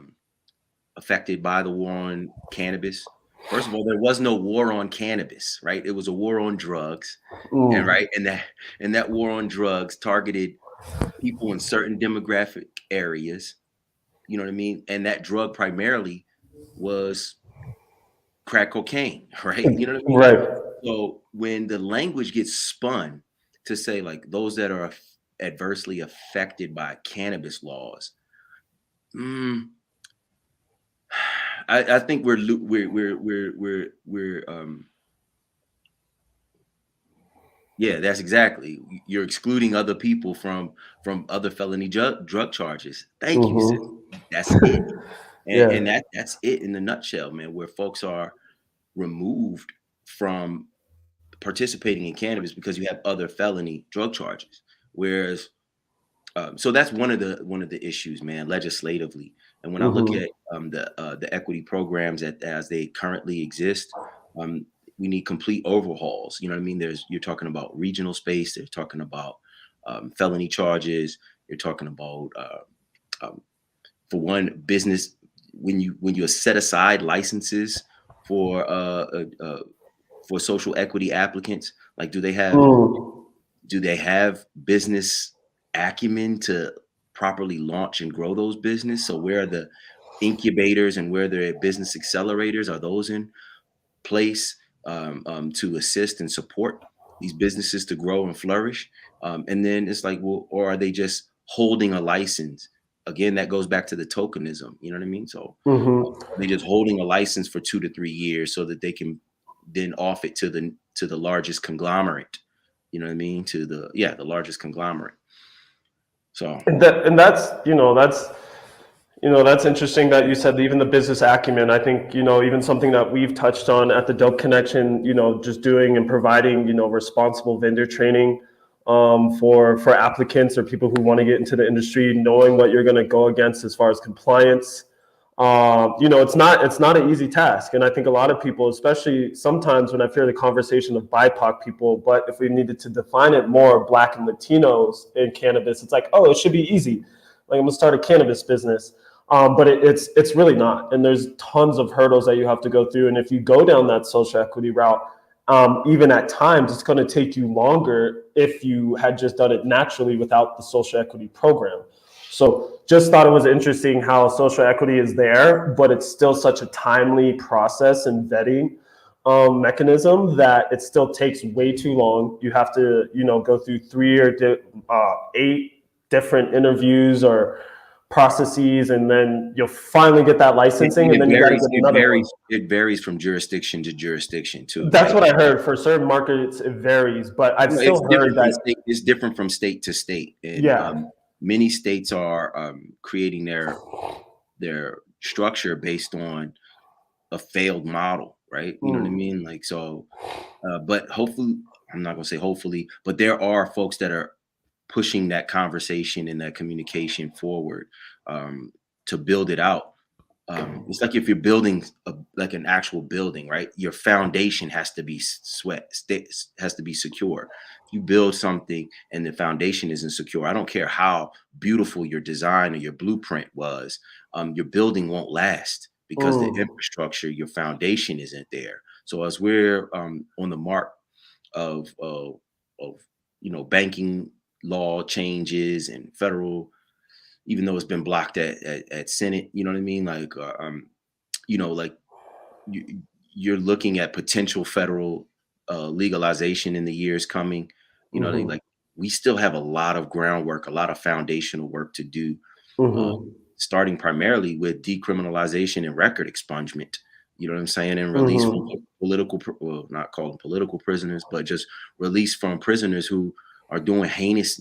affected by the war on cannabis. First of all, there was no war on cannabis, right? It was a war on drugs, and Mm. right, and that war on drugs targeted people in certain demographic areas. You know what I mean? And that drug primarily was crack cocaine, right? You know what I mean? Right. So when the language gets spun to say like those that are adversely affected by cannabis laws, mm, I think we're yeah, that's exactly. You're excluding other people from other felony drug charges. Thank you, sis. Mm-hmm. That's it. And Yeah. that's it in a nutshell, man, where folks are removed from participating in cannabis because you have other felony drug charges. Whereas, so that's one of the issues, man, legislatively. And when I look Mm-hmm. at the equity programs as they currently exist, um, we need complete overhauls. You know what I mean? You're talking about regional space. They're talking about felony charges. You're talking about um, for one business when you set aside licenses for for social equity applicants, like do they have Mm. business acumen to properly launch and grow those business? So where are the incubators and where the business accelerators, are those in place to assist and support these businesses to grow and flourish? And then it's like, well, or are they just holding a license? Again, that goes back to the tokenism. You know what I mean? So are they just holding a license for 2 to 3 years so that they can then off it to the largest conglomerate? You know what I mean? To the largest conglomerate. So that's interesting that you said even the business acumen. I think, even something that we've touched on at the Dope Connection, just doing and providing, responsible vendor training for applicants or people who want to get into the industry, knowing what you're going to go against as far as compliance. It's not an easy task. And I think a lot of people, especially sometimes when I hear the conversation of BIPOC people, but if we needed to define it more, Black and Latinos in cannabis, it's like, oh, it should be easy. Like, I'm gonna start a cannabis business. But it's really not. And there's tons of hurdles that you have to go through. And if you go down that social equity route, even at times, it's going to take you longer if you had just done it naturally without the social equity program. So just thought it was interesting how social equity is there, but it's still such a timely process and vetting mechanism that it still takes way too long. You have to, go through 3 or 8 different interviews or processes, and then you'll finally get that licensing, and then you got to get another one. It varies from jurisdiction to jurisdiction too. That's right? What I heard. For certain markets, it varies, but I've still heard that it's different from state to state. And, many states are creating their structure based on a failed model, right? You know what I mean? Like, so, but hopefully, I'm not going to say hopefully, but there are folks that are pushing that conversation and that communication forward to build it out. It's like if you're building like an actual building, right? Your foundation has to be has to be secure. If you build something and the foundation isn't secure, I don't care how beautiful your design or your blueprint was, your building won't last because the infrastructure, your foundation isn't there. So as we're on the mark of banking law changes and federal, even though it's been blocked at Senate, you know what I mean? Like, you're looking at potential federal legalization in the years coming. Like we still have a lot of groundwork, a lot of foundational work to do, starting primarily with decriminalization and record expungement. You know what I'm saying? And release from not call them political prisoners, but just release from prisoners who are doing heinous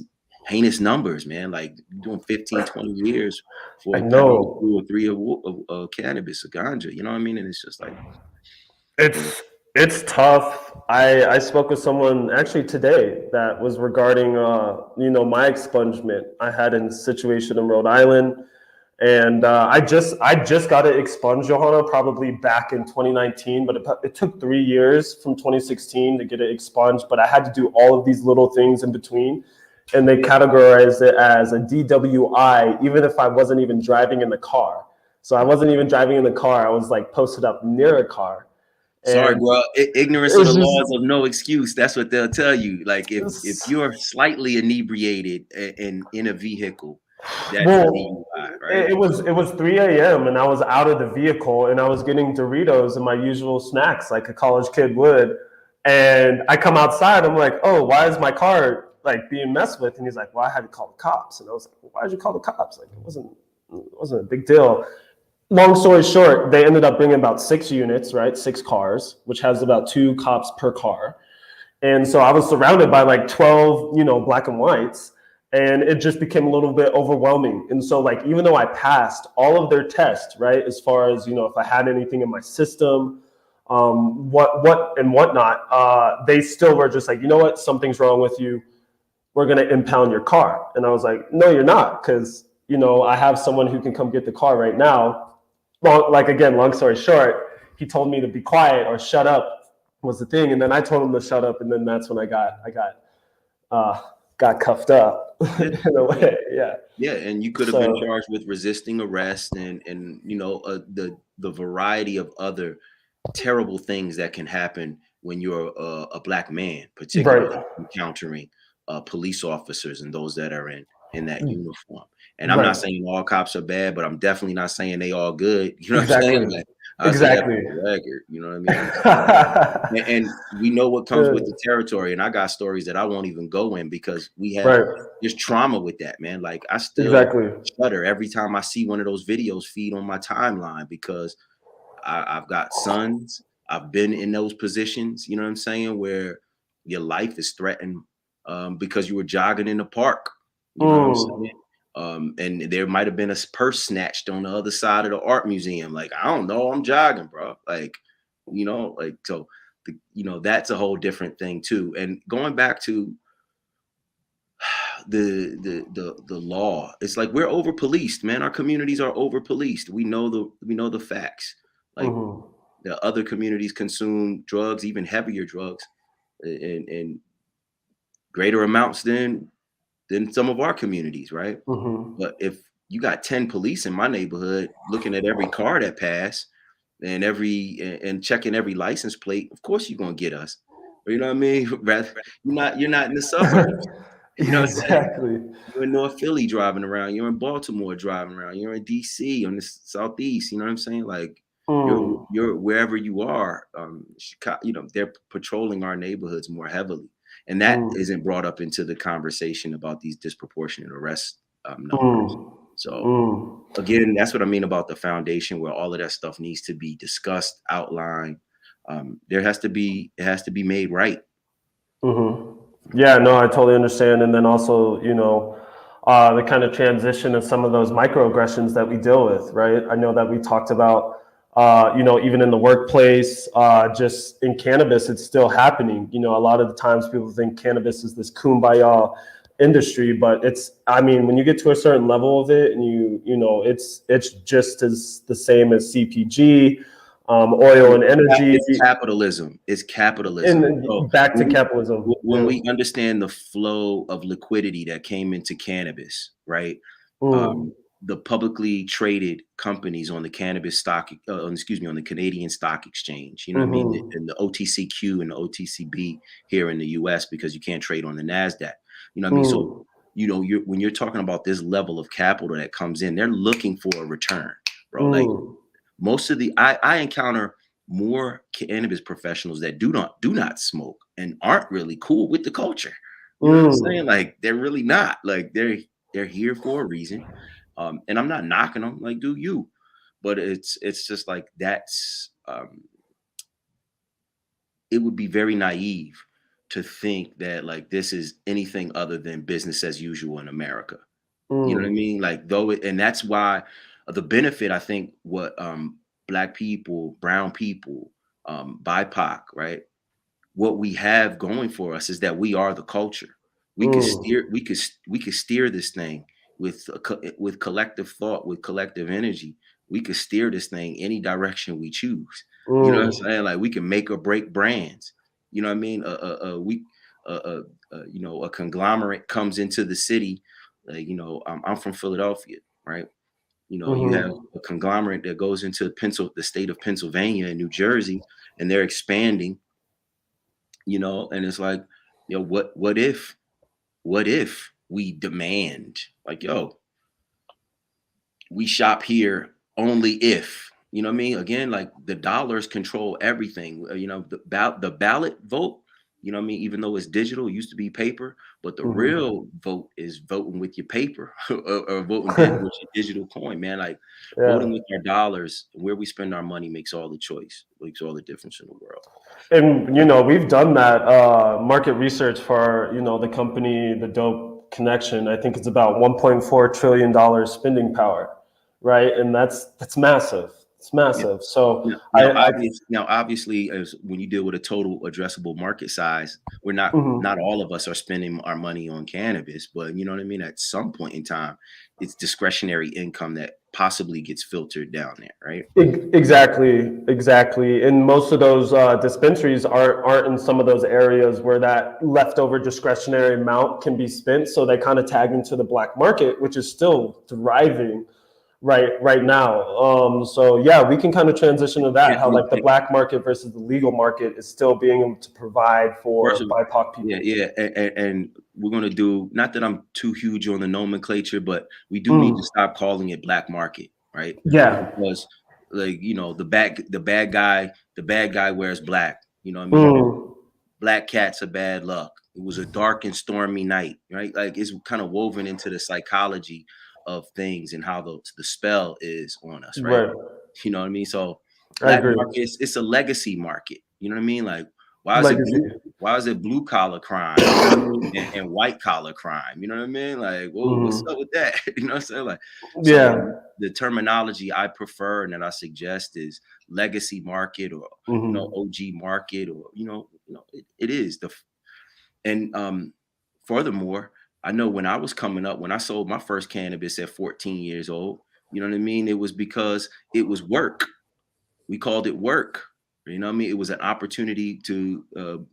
numbers, man, like doing 15, 20 years for 2 or 3 of cannabis or ganja, you know what I mean? And it's just like, it's tough. I spoke with someone actually today that was regarding, my expungement I had in a situation in Rhode Island. And I just got it expunged, Yuhanna, probably back in 2019, but it took 3 years from 2016 to get it expunged. But I had to do all of these little things in between, and they categorized it as a DWI, even if I wasn't even driving in the car. So I wasn't even driving in the car. I was like posted up near a car. Sorry, bro. Ignorance of the laws of no excuse. That's what they'll tell you. Like if you're slightly inebriated and in a vehicle, that's DUI, right? It was 3 a.m. and I was out of the vehicle and I was getting Doritos and my usual snacks like a college kid would. And I come outside, I'm like, oh, why is my car like being messed with? And he's like, well, I had to call the cops. And I was like, well, why did you call the cops? Like, it wasn't a big deal. Long story short, they ended up bringing about 6 units, right? 6 cars, which has about 2 cops per car. And so I was surrounded by like 12, black and whites. And it just became a little bit overwhelming. And so like, even though I passed all of their tests, right, as far as, if I had anything in my system, what and whatnot, they still were just like, you know what, something's wrong with you. We're going to impound your car. And I was like, no, you're not. Because, I have someone who can come get the car right now. Long story short, he told me to be quiet or shut up was the thing. And then I told him to shut up. And then that's when I got cuffed up in a way. Yeah. Yeah. And you could have been charged with resisting arrest and the variety of other terrible things that can happen when you're a black man, particularly encountering police officers and those that are in that uniform. And I'm not saying all cops are bad, but I'm definitely not saying they all good. You know what I'm Exactly. saying? Like, I say that for the record. You know what I mean? And we know what comes with the territory. And I got stories that I won't even go in because there's trauma with that, man. Like I still shudder every time I see one of those videos feed on my timeline because I've got sons. I've been in those positions, you know what I'm saying, where your life is threatened because you were jogging in the park. You know what I'm saying? And there might have been a purse snatched on the other side of the art museum. Like, I don't know, I'm jogging, bro. Like, you know, like, so, you know, that's a whole different thing too. And going back to the law, it's like we're over policed, man. Our communities are over policed. We know the facts. Like the other communities consume drugs, even heavier drugs, in greater amounts than some of our communities, right? But if you got 10 police in my neighborhood looking at every car that pass and checking every license plate, of course you're gonna get us. You know what I mean? Rather, you're not in the suburbs. You know what I'm saying? You're in North Philly driving around. You're in Baltimore driving around. You're in DC on the Southeast. You know what I'm saying? Like you're wherever you are. Chicago, you know, they're patrolling our neighborhoods more heavily, and that isn't brought up into the conversation about these disproportionate arrest numbers. So again, that's what I mean about the foundation, where all of that stuff needs to be discussed, outlined. It has to be made right. Yeah, no, I totally understand. And then also, you know, the kind of transition of some of those microaggressions that we deal with, right? I know that we talked about, you know, even in the workplace, just in cannabis, it's still happening. You know, a lot of the times people think cannabis is this kumbaya industry, but I mean, when you get to a certain level of it and you know, it's just as the same as CPG, oil and energy. It's capitalism. It's capitalism. And back to capitalism. When we understand the flow of liquidity that came into cannabis, right? The publicly traded companies on the cannabis stock, on the Canadian Stock Exchange, you know what I mean? And the OTCQ and the OTCB here in the US, because you can't trade on the NASDAQ. You know what I mean? So, you know, when you're talking about this level of capital that comes in, they're looking for a return, bro. Like most of I encounter more cannabis professionals that do not smoke and aren't really cool with the culture. You know what I'm saying? Like they're really not. Like they're here for a reason. And I'm not knocking them, like do you. But it's just like that's it would be very naive to think that like this is anything other than business as usual in America. You know what I mean? Like and that's why the benefit, I think, what Black people, brown people, BIPOC, right? What we have going for us is that we are the culture. We could steer this thing with collective thought, with collective energy. We could steer this thing any direction we choose. You know what I'm saying? Like we can make or break brands. You know what I mean? You know, a conglomerate comes into the city. Like, you know, I'm from Philadelphia, right? You know, you have a conglomerate that goes into the state of Pennsylvania and New Jersey, and they're expanding. You know, and it's like, you know, what if we demand, like, yo, we shop here only if, you know what I mean? Again, like the dollars control everything. You know, the ballot vote, you know what I mean? Even though it's digital, it used to be paper, but the real vote is voting with your paper or voting with your digital coin, man. Like voting with our dollars, where we spend our money makes all the choice, makes all the difference in the world. And, you know, we've done that market research for, you know, the company, the Dope Connection. I think it's about $1.4 trillion spending power, right? And that's massive. It's massive. So now, obviously, as when you deal with a total addressable market size, we're not all of us are spending our money on cannabis, but you know what I mean? At some point in time, it's discretionary income that possibly gets filtered down there, right? Exactly. And most of those dispensaries aren't in some of those areas where that leftover discretionary amount can be spent. So they kind of tag into the black market, which is still thriving. right now. So yeah, we can kind of transition to that, how like the Yeah. black market versus the legal market is still being able to provide for First of- BIPOC people. yeah, and we're gonna do, not that I'm too huge on the nomenclature, but we do need to stop calling it black market, right? Yeah. Because like, you know, the bad guy wears black. You know what I mean? Black cats are bad luck. It was a dark and stormy night, right? Like it's kind of woven into the psychology of things and how the spell is on us, right? Right. You know what I mean? So I black agree. market, it's a legacy market. You know what I mean? Like why is it Legacy. blue collar crime, you know what I mean? And white collar crime, you know what I mean? Like, whoa, what's up with that? You know what I'm saying? Like, so Yeah. the terminology I prefer and that I suggest is legacy market, or you know, OG market, or it is and furthermore, I know when I was coming up, when I sold my first cannabis at 14 years old, you know what I mean? It was because it was work. We called it work. You know what I mean? It was an opportunity to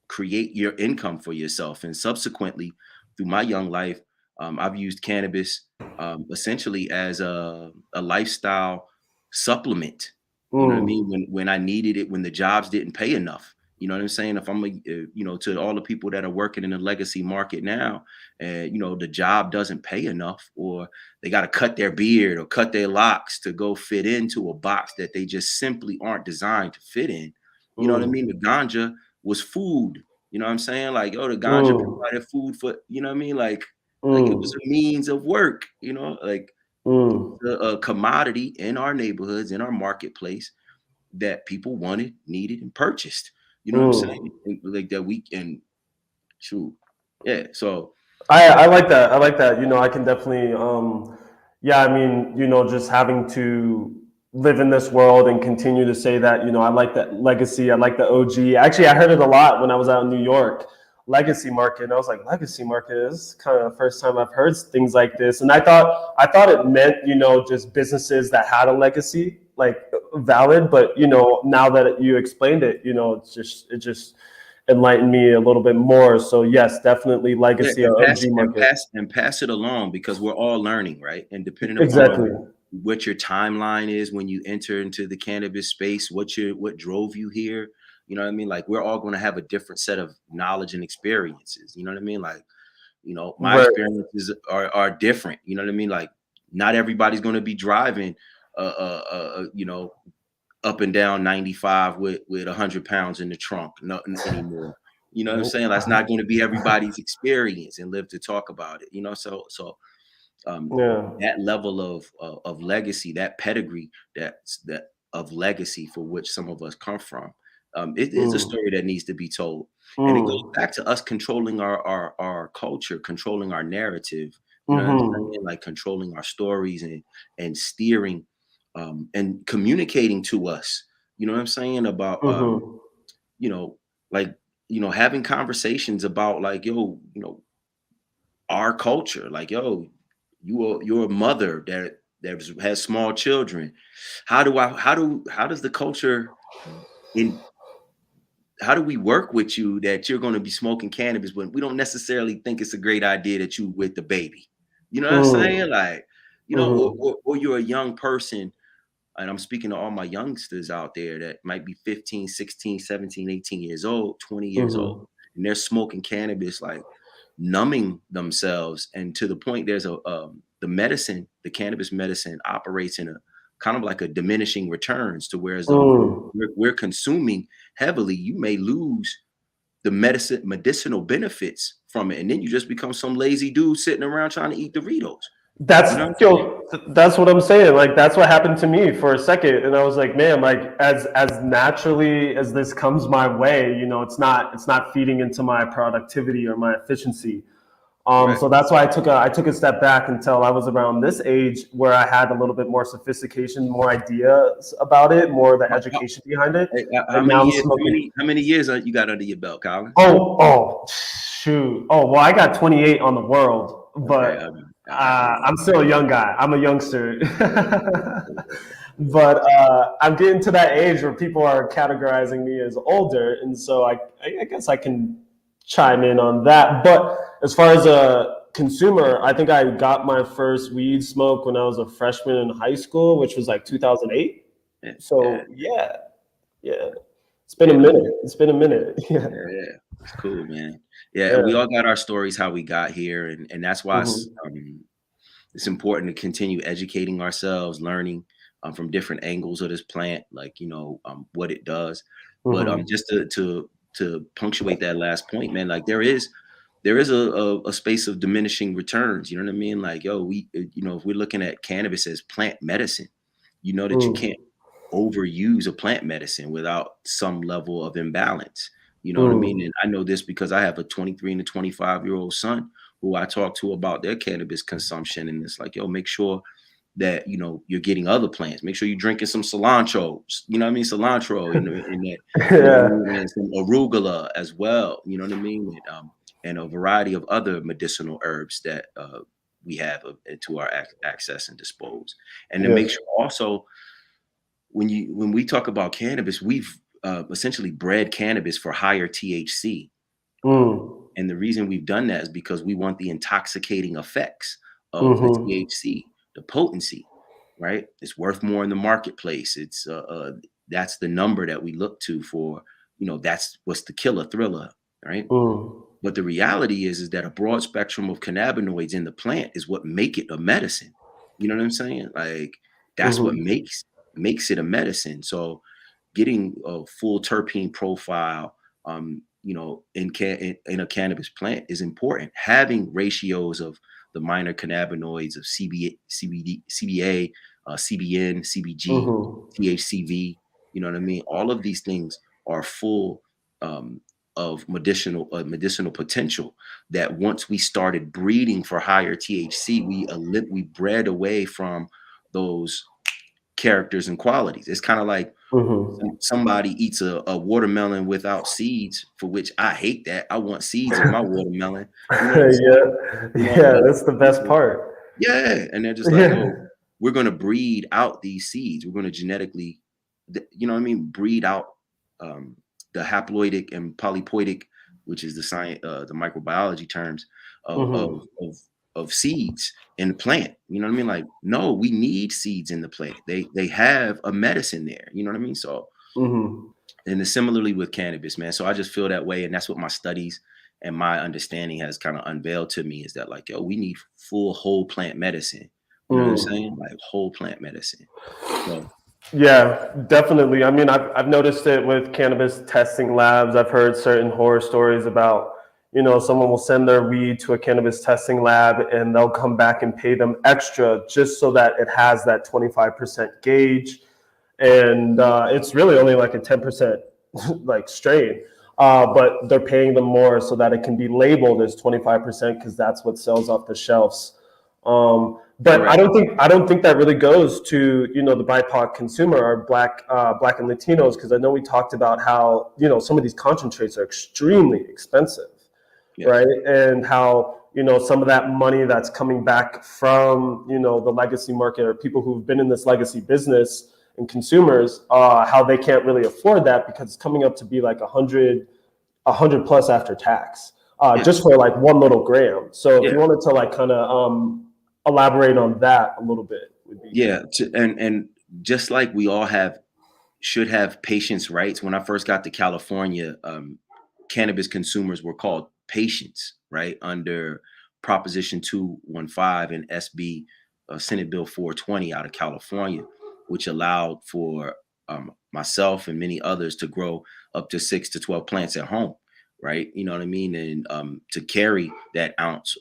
create your income for yourself. And subsequently, through my young life, I've used cannabis essentially as a lifestyle supplement. You know what I mean? When I needed it, when the jobs didn't pay enough. You know what I'm saying? If I'm to all the people that are working in the legacy market now, and the job doesn't pay enough, or they got to cut their beard or cut their locks to go fit into a box that they just simply aren't designed to fit in. You know what I mean? The ganja was food. You know what I'm saying? Like, the ganja provided food for, you know what I mean? Like it was a means of work, like a commodity in our neighborhoods, in our marketplace that people wanted, needed, and purchased. You know what I'm saying? And like that weekend, shoot. Yeah. So I like that. I like that. I can definitely, yeah, I mean, just having to live in this world and continue to say that, I like that legacy. I like the OG. Actually, I heard it a lot when I was out in New York, legacy market. And I was like, legacy market is kind of the first time I've heard things like this. And I thought it meant, just businesses that had a legacy, like valid. But, now that you explained it, it just enlighten me a little bit more. So yes, definitely legacy yeah, or OG market. pass it along, because we're all learning, right? And depending Exactly. upon what your timeline is when you enter into the cannabis space, what drove you here, you know what I mean? Like we're all going to have a different set of knowledge and experiences. You know what I mean? Like, my Right. experiences are different. You know what I mean? Like not everybody's going to be driving, up and down 95 with 100 pounds in the trunk, nothing anymore. You know what I'm saying? That's not going to be everybody's experience and live to talk about it. So Yeah. that level of legacy, that pedigree, that of legacy for which some of us come from, it is a story that needs to be told, and it goes back to us controlling our culture, controlling our narrative. You know what I'm saying? Like controlling our stories and steering and communicating to us, you know what I'm saying, about like having conversations about like, our culture, like, you're a mother that has small children. How does the culture in how do we work with you that you're going to be smoking cannabis when we don't necessarily think it's a great idea that you with the baby? You know what I'm saying? Like, or you're a young person, and I'm speaking to all my youngsters out there that might be 15, 16, 17, 18 years old, 20 years old, and they're smoking cannabis, like numbing themselves. And to the point, there's the cannabis medicine operates in a kind of like a diminishing returns, to whereas though we're consuming heavily, you may lose the medicinal benefits from it. And then you just become some lazy dude sitting around trying to eat Doritos. That's You know what I'm saying? that's what I'm saying. Like that's what happened to me for a second, and I was like, man, like as naturally as this comes my way, it's not feeding into my productivity or my efficiency. Right. So that's why I took a step back until I was around this age where I had a little bit more sophistication, more ideas about it, more of the education behind it. Hey, And now I'm smoking. how many years you got under your belt, Colin? Shoot. Oh, well, I got 28 on the world, but Okay, I'm still a young guy. I'm a youngster. But I'm getting to that age where people are categorizing me as older. And so I guess I can chime in on that. But as far as consumer, I think I got my first weed smoke when I was a freshman in high school, which was like 2008. So yeah. It's been a minute. It's been a minute. Yeah. It's cool, man. Yeah, we all got our stories how we got here, and that's why it's important to continue educating ourselves, learning from different angles of this plant, like what it does. But just to punctuate that last point, man, like there is a space of diminishing returns. You know what I mean? Like, if we're looking at cannabis as plant medicine, that you can't overuse a plant medicine without some level of imbalance. You know what I mean? And I know this because I have a 23 and a 25-year-old son who I talk to about their cannabis consumption. And it's like, make sure that, you're getting other plants. Make sure you're drinking some cilantro, you know what I mean? Cilantro, in that, and some arugula as well, you know what I mean? And a variety of other medicinal herbs that we have to our access and dispose. And to make sure also, when we talk about cannabis, we've essentially bred cannabis for higher THC. And the reason we've done that is because we want the intoxicating effects of the THC, the potency, right? It's worth more in the marketplace. It's that's the number that we look to for, that's what's the killer thriller, right? But the reality is that a broad spectrum of cannabinoids in the plant is what make it a medicine. You know what I'm saying? Like that's what makes it a medicine. So getting a full terpene profile, in a cannabis plant is important. Having ratios of the minor cannabinoids of CBA, CBN, CBG, THCV, you know what I mean? All of these things are full of medicinal potential that once we started breeding for higher THC, we bred away from those characters and qualities. It's kind of like somebody eats a watermelon without seeds, for which I hate that. I want seeds in my watermelon. That's the best part. Yeah, and they're just like, we're going to breed out these seeds. We're going to genetically, breed out the haploidic and polyploidic, which is the microbiology terms of seeds in the plant. You know what I mean? Like, no, we need seeds in the plant. They have a medicine there. You know what I mean? So, and it's similarly with cannabis, man. So I just feel that way, and that's what my studies and my understanding has kind of unveiled to me, is that like, we need full whole plant medicine. You know what I'm saying? Like whole plant medicine. So, yeah, definitely. I mean, I've noticed it with cannabis testing labs. I've heard certain horror stories about, someone will send their weed to a cannabis testing lab and they'll come back and pay them extra just so that it has that 25% gauge. And it's really only like a 10% like strain, but they're paying them more so that it can be labeled as 25% because that's what sells off the shelves. But right. I don't think that really goes to, the BIPOC consumer, or Black and Latinos, because I know we talked about how, some of these concentrates are extremely expensive, right? And how, some of that money that's coming back from, the legacy market, or people who've been in this legacy business and consumers, how they can't really afford that because it's coming up to be like 100 plus after tax, just for like one little gram. So if you wanted to like kind of elaborate on that a little bit. And just like we all should have patients' rights. When I first got to California, cannabis consumers were called patients, right, under Proposition 215 and SB Senate Bill 420 out of California, which allowed for myself and many others to grow up to 6 to 12 plants at home, right? You know what I mean? And to carry that ounce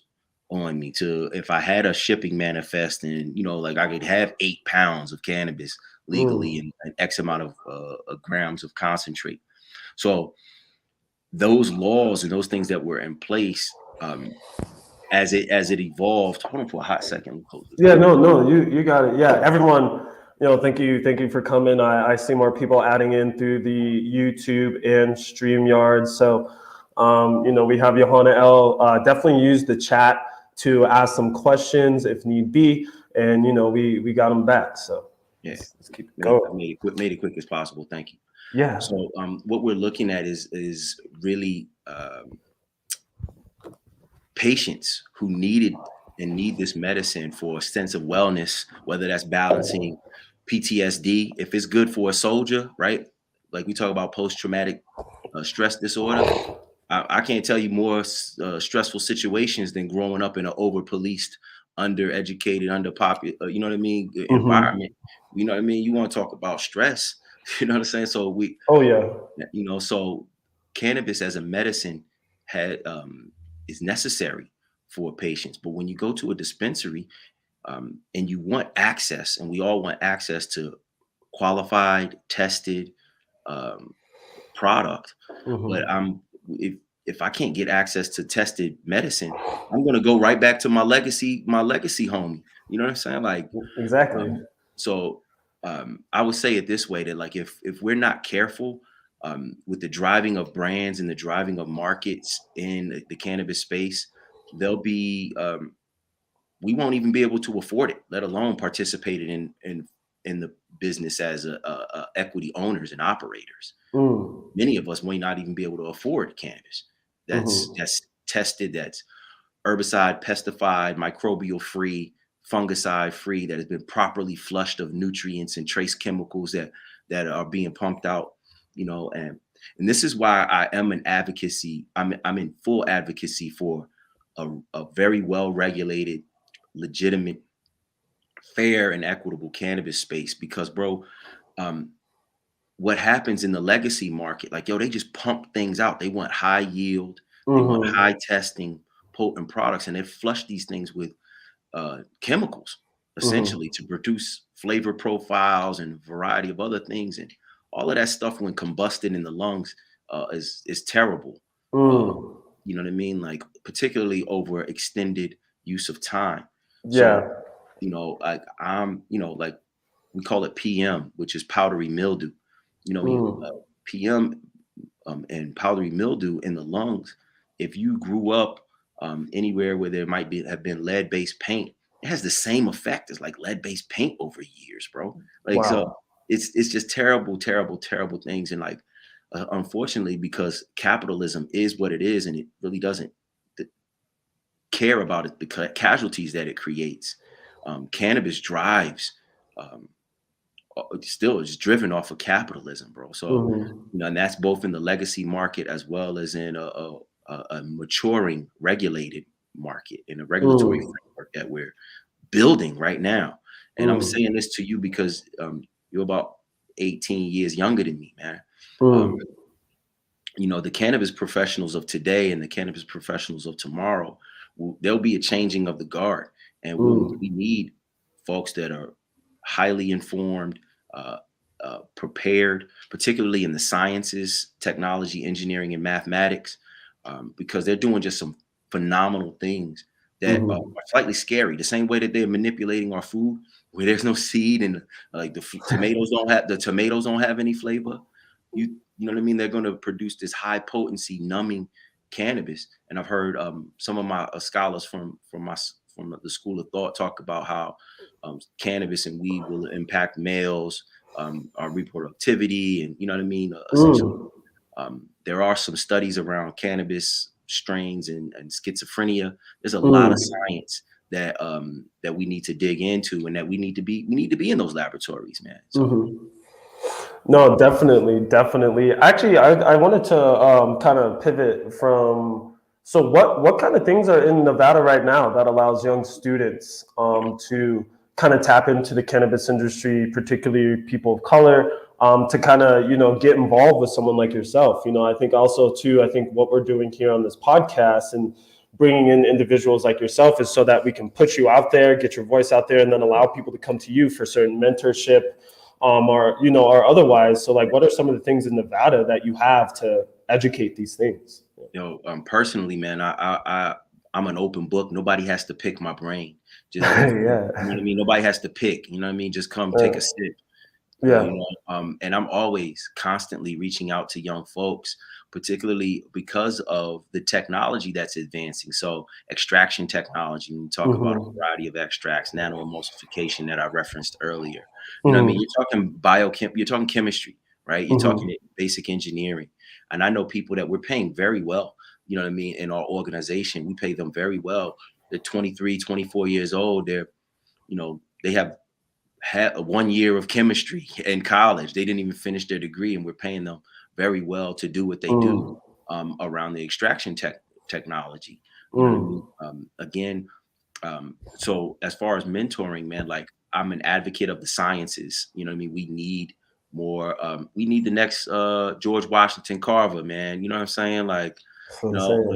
on me, to, if I had a shipping manifest and, like I could have 8 pounds of cannabis legally and an X amount of grams of concentrate. So those laws and those things that were in place, as it evolved. Hold on for a hot second. Yeah, no, you got it. Yeah, everyone, thank you for coming. I see more people adding in through the YouTube and StreamYard. So, we have Yuhanna L. Definitely use the chat to ask some questions if need be, and we got them back. So let's keep it going. I made it quick as possible. Thank you. Yeah. So what we're looking at is really patients who needed and need this medicine for a sense of wellness, whether that's balancing PTSD, if it's good for a soldier, right? Like we talk about post-traumatic stress disorder. I can't tell you more stressful situations than growing up in an over-policed, undereducated, you know what I mean, environment. You know what I mean? You want to talk about stress. You know what I'm saying? So Oh yeah. so cannabis as a medicine is necessary for patients. But when you go to a dispensary and you want access, and we all want access to qualified, tested product, but if I can't get access to tested medicine, I'm gonna go right back to my legacy homie. You know what I'm saying? Like, Exactly. so I would say it this way, that like if we're not careful with the driving of brands and the driving of markets in the cannabis space, there'll be we won't even be able to afford it, let alone participate in the business as a equity owners and operators. Many of us may not even be able to afford cannabis that's tested, that's herbicide, pesticide, microbial free, fungicide free, that has been properly flushed of nutrients and trace chemicals that are being pumped out, and this is why I am an advocacy. I'm in full advocacy for a very well regulated, legitimate, fair, and equitable cannabis space, because bro, what happens in the legacy market, like, yo, they just pump things out. They want high yield, they want high testing, potent products, and they flush these things with chemicals, essentially, to produce flavor profiles and a variety of other things. And all of that stuff, when combusted in the lungs, is terrible. You know what I mean? Like, particularly over extended use of time. Yeah. So, like like we call it PM, which is powdery mildew. PM and powdery mildew in the lungs. If you grew up anywhere where there might have been lead-based paint, it has the same effect as like lead-based paint over years, bro. Like, so Wow. it's just terrible, terrible, terrible things. And like, unfortunately, because capitalism is what it is, and it really doesn't care about it, the casualties that it creates. Cannabis drives. Still is driven off of capitalism, bro. So, and that's both in the legacy market as well as in a maturing regulated market, in a regulatory framework that we're building right now. And I'm saying this to you because you're about 18 years younger than me, man. The cannabis professionals of today and the cannabis professionals of tomorrow, there'll be a changing of the guard, and we need folks that are highly informed, prepared, particularly in the sciences, technology, engineering, and mathematics, because they're doing just some phenomenal things that are slightly scary. The same way that they're manipulating our food, where there's no seed and like the tomatoes don't have any flavor. You know what I mean? They're going to produce this high potency numbing cannabis. And I've heard some of my scholars from the school of thought talk about how cannabis and weed will impact males, our reproductivity, and you know what I mean. Essentially, there are some studies around cannabis strains and schizophrenia. There's a lot of science that that we need to dig into, and that we need to be in those laboratories, man. So. No, definitely. Actually, I wanted to kind of pivot from. So, what kind of things are in Nevada right now that allows young students to kind of tap into the cannabis industry, particularly people of color, to kind of get involved with someone like yourself? I think also too. I think what we're doing here on this podcast and bringing in individuals like yourself is so that we can put you out there, get your voice out there, and then allow people to come to you for certain mentorship. Or otherwise. So like, what are some of the things in Nevada that you have to educate these things? Personally, man, I'm an open book. Nobody has to pick my brain. Just, Yeah. you know what I mean? Nobody has to pick, you know what I mean? Just come take a sip. Yeah. And I'm always constantly reaching out to young folks, particularly because of the technology that's advancing. So extraction technology, when we talk about a variety of extracts, nanoemulsification that I referenced earlier. You know what I mean? You're talking you're talking chemistry, right? You're talking basic engineering. And I know people that we're paying very well, you know what I mean, in our organization. We pay them very well. They're 23, 24 years old. They're, you know, they have had 1 year of chemistry in college. They didn't even finish their degree, and we're paying them very well to do what they do around the extraction technology. You know what I mean? Again, so as far as mentoring, man, like I'm an advocate of the sciences. You know what I mean? We need more. We need the next George Washington Carver, man. You know what I'm saying? Like, you know,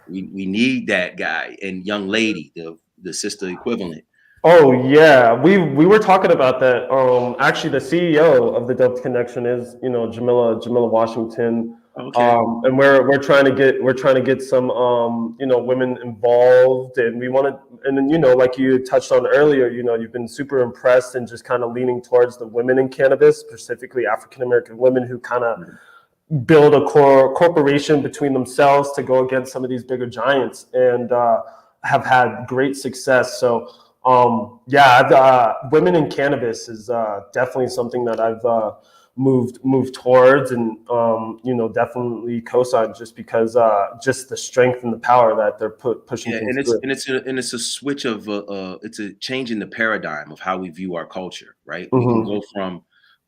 we need that guy and young lady, the sister equivalent. Oh yeah, we were talking about that. Actually, the CEO of the Dope Connection is, you know, Jamila Washington. Okay. And we're trying to get some you know, women involved, and we want to, and then, you know, like you touched on earlier, you know, you've been super impressed and just kind of leaning towards the women in cannabis, specifically African American women who kind of build a corporation between themselves to go against some of these bigger giants, and have had great success. So women in cannabis is definitely something that I've moved towards, and you know, definitely co-sign, just because just the strength and the power that they're pushing. Yeah, and it's a switch of it's a change in the paradigm of how we view our culture, right? We can go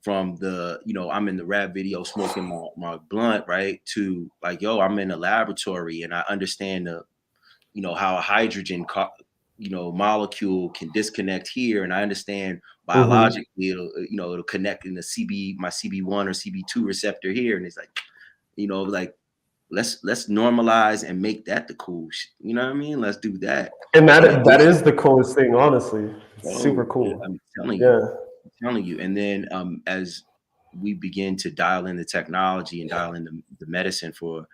from the, you know, I'm in the rap video smoking my blunt, right, to like, yo, I'm in a laboratory and I understand the, you know, how a hydrogen you know, molecule can disconnect here, and I understand biologically it'll, you know, it'll connect in the my CB1 or CB2 receptor here, and it's like, you know, like let's normalize and make that the cool shit. You know what I mean? Let's do that. And that is the coolest thing, honestly. It's super cool. I'm telling you. And then as we begin to dial in the technology and dial in the medicine for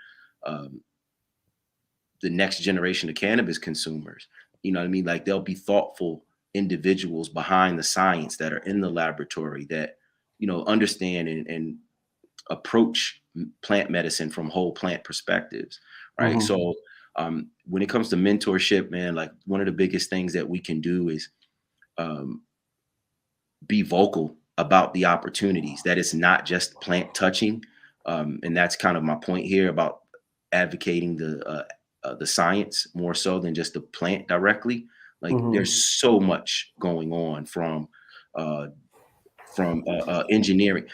the next generation of cannabis consumers, you know what I mean? Like, there'll be thoughtful individuals behind the science that are in the laboratory that, you know, understand and approach plant medicine from whole plant perspectives, right? So when it comes to mentorship, man, like one of the biggest things that we can do is be vocal about the opportunities, that it's not just plant touching. And that's kind of my point here about advocating the science more so than just the plant directly. Like there's so much going on from engineering.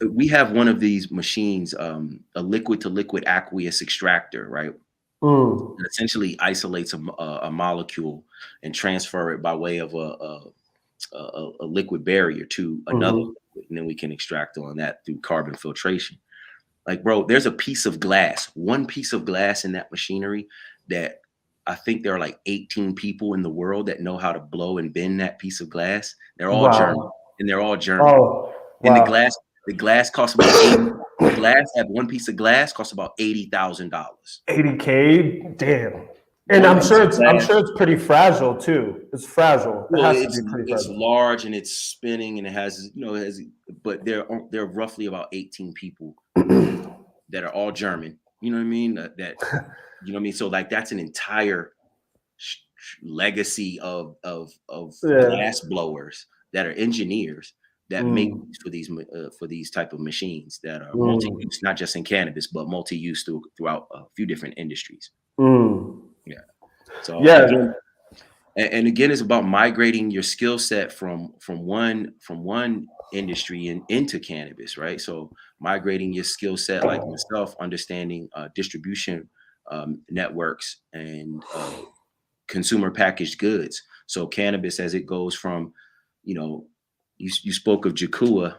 We have one of these machines, a liquid to liquid aqueous extractor, right? It essentially isolates a molecule and transfer it by way of a liquid barrier to another liquid, and then we can extract on that through carbon filtration. Like, bro, there's a piece of glass, one piece of glass in that machinery that I think there are like 18 people in the world that know how to blow and bend that piece of glass. They're all German, and they're all German. Oh, and the glass costs about one piece of glass costs about $80,000. $80K, damn. And I'm sure it's pretty fragile too. It's fragile. It has to be pretty fragile. It's large and it's spinning, and it has, you know, but there are roughly about 18 people that are all German. You know what I mean? That you know what I mean? So like that's an entire legacy of glass blowers that are engineers that make for these type of machines that are multi-use, not just in cannabis, but multi-use throughout a few different industries. Yeah. So again, and again, it's about migrating your skill set from one industry and into cannabis, right? So migrating your skill set, like myself, understanding distribution networks and consumer packaged goods. So cannabis, as it goes from, you know, you spoke of Jakua.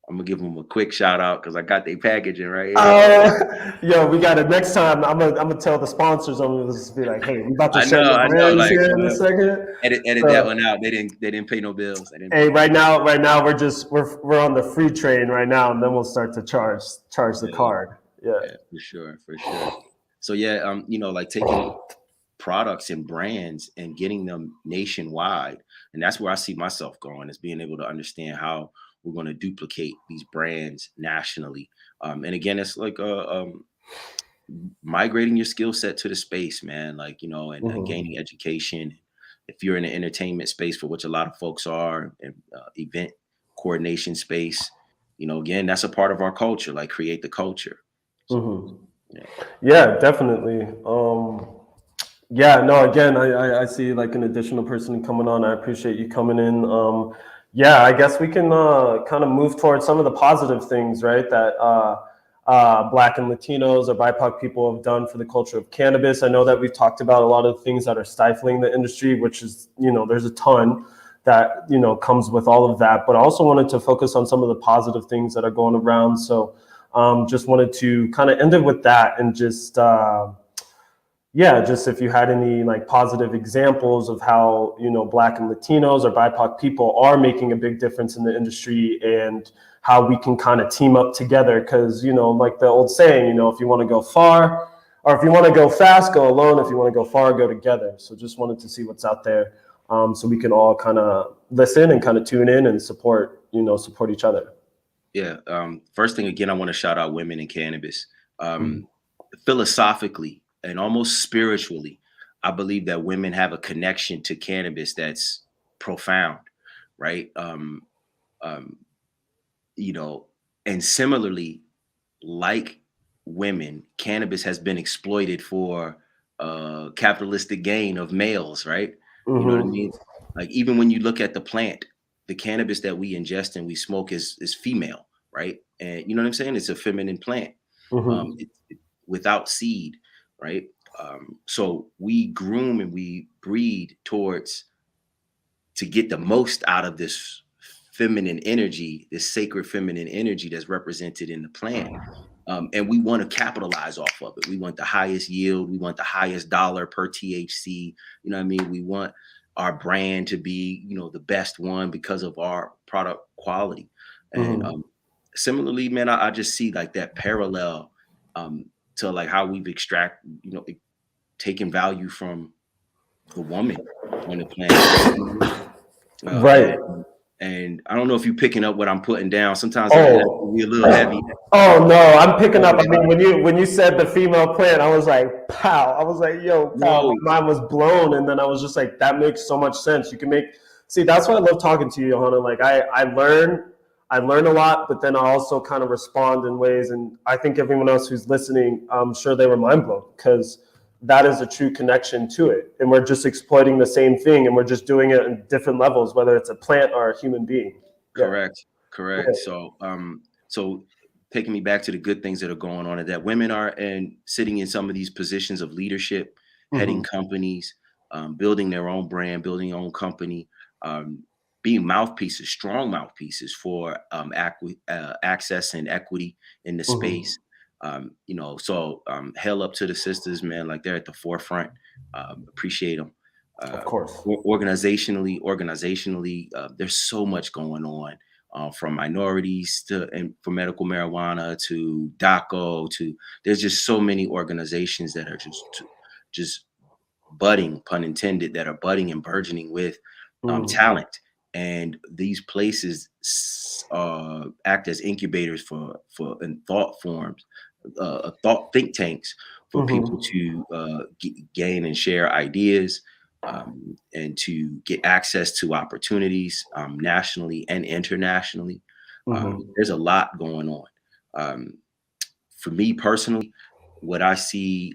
I'm gonna give them a quick shout out because I got their packaging right here. Yo, we got it. Next time, I'm gonna tell the sponsors. I'm gonna just be like, "Hey, we about to share the brands like, here in a second." Edit that one out. They didn't pay no bills. Hey, right now, we're on the free train right now, and then we'll start to charge the card. Yeah, for sure. So yeah, you know, like taking products and brands and getting them nationwide, and that's where I see myself going, is being able to understand how we're going to duplicate these brands nationally. And again, it's like migrating your skill set to the space, man. Like, you know, and gaining education. If you're in the entertainment space, for which a lot of folks are, and event coordination space, you know, again, that's a part of our culture. Like, create the culture. So, Yeah, definitely. Yeah, no, again, I see like an additional person coming on. I appreciate you coming in. Yeah, I guess we can kind of move towards some of the positive things, right? That Black and Latinos or BIPOC people have done for the culture of cannabis. I know that we've talked about a lot of things that are stifling the industry, which is, there's a ton that, comes with all of that. But I also wanted to focus on some of the positive things that are going around. So just wanted to kind of end it with that and just, yeah, just if you had any like positive examples of how, Black and Latinos or BIPOC people are making a big difference in the industry and how we can kind of team up together. Because, like the old saying, if you want to go far or if you want to go fast, go alone. If you want to go far, go together. So just wanted to see what's out there so we can all kind of listen and kind of tune in and support, support each other. Yeah. First thing, again, I want to shout out women in cannabis. Philosophically and almost spiritually, I believe that women have a connection to cannabis that's profound, right? Um, and similarly, like women, cannabis has been exploited for capitalistic gain of males, right? You know what I mean? Like even when you look at the plant, the cannabis that we ingest and we smoke is female, right? And you know what I'm saying? It's a feminine plant, without seed, right? So we groom and we breed towards to get the most out of this feminine energy, this sacred feminine energy that's represented in the plant. And we want to capitalize off of it. We want the highest yield. We want the highest dollar per THC. You know what I mean? We want our brand to be, the best one because of our product quality. And similarly, man, I just see like that parallel to like how we've taken value from the woman on the planet. Right. And I don't know if you're picking up what I'm putting down. Sometimes that can be a little heavy. Oh no, I'm picking up. I mean, when you said the female plant, I was like, pow. I was like, yo, pow. Whoa. My mind was blown, and then I was just like, that makes so much sense. You can make. See, that's why I love talking to you, Yuhanna. Like, I learn a lot, but then I also kind of respond in ways, and I think everyone else who's listening, I'm sure they were mind blown because that is a true connection to it, and we're just exploiting the same thing, and we're just doing it in different levels, whether it's a plant or a human being. Correct. Yeah. So taking me back to the good things that are going on, is that women are and sitting in some of these positions of leadership, heading companies, building their own brand, building their own company, being mouthpieces, strong mouthpieces for access and equity in the space. Hell up to the sisters, man. Like they're at the forefront. Appreciate them. Of course. Organizationally, there's so much going on, from minorities to and for medical marijuana to DACO to there's just so many organizations that are just budding, pun intended, that are budding and burgeoning with talent. And these places act as incubators for and thought forms, thought think tanks for people to gain and share ideas, and to get access to opportunities, nationally and internationally. There's a lot going on. For me personally, what I see,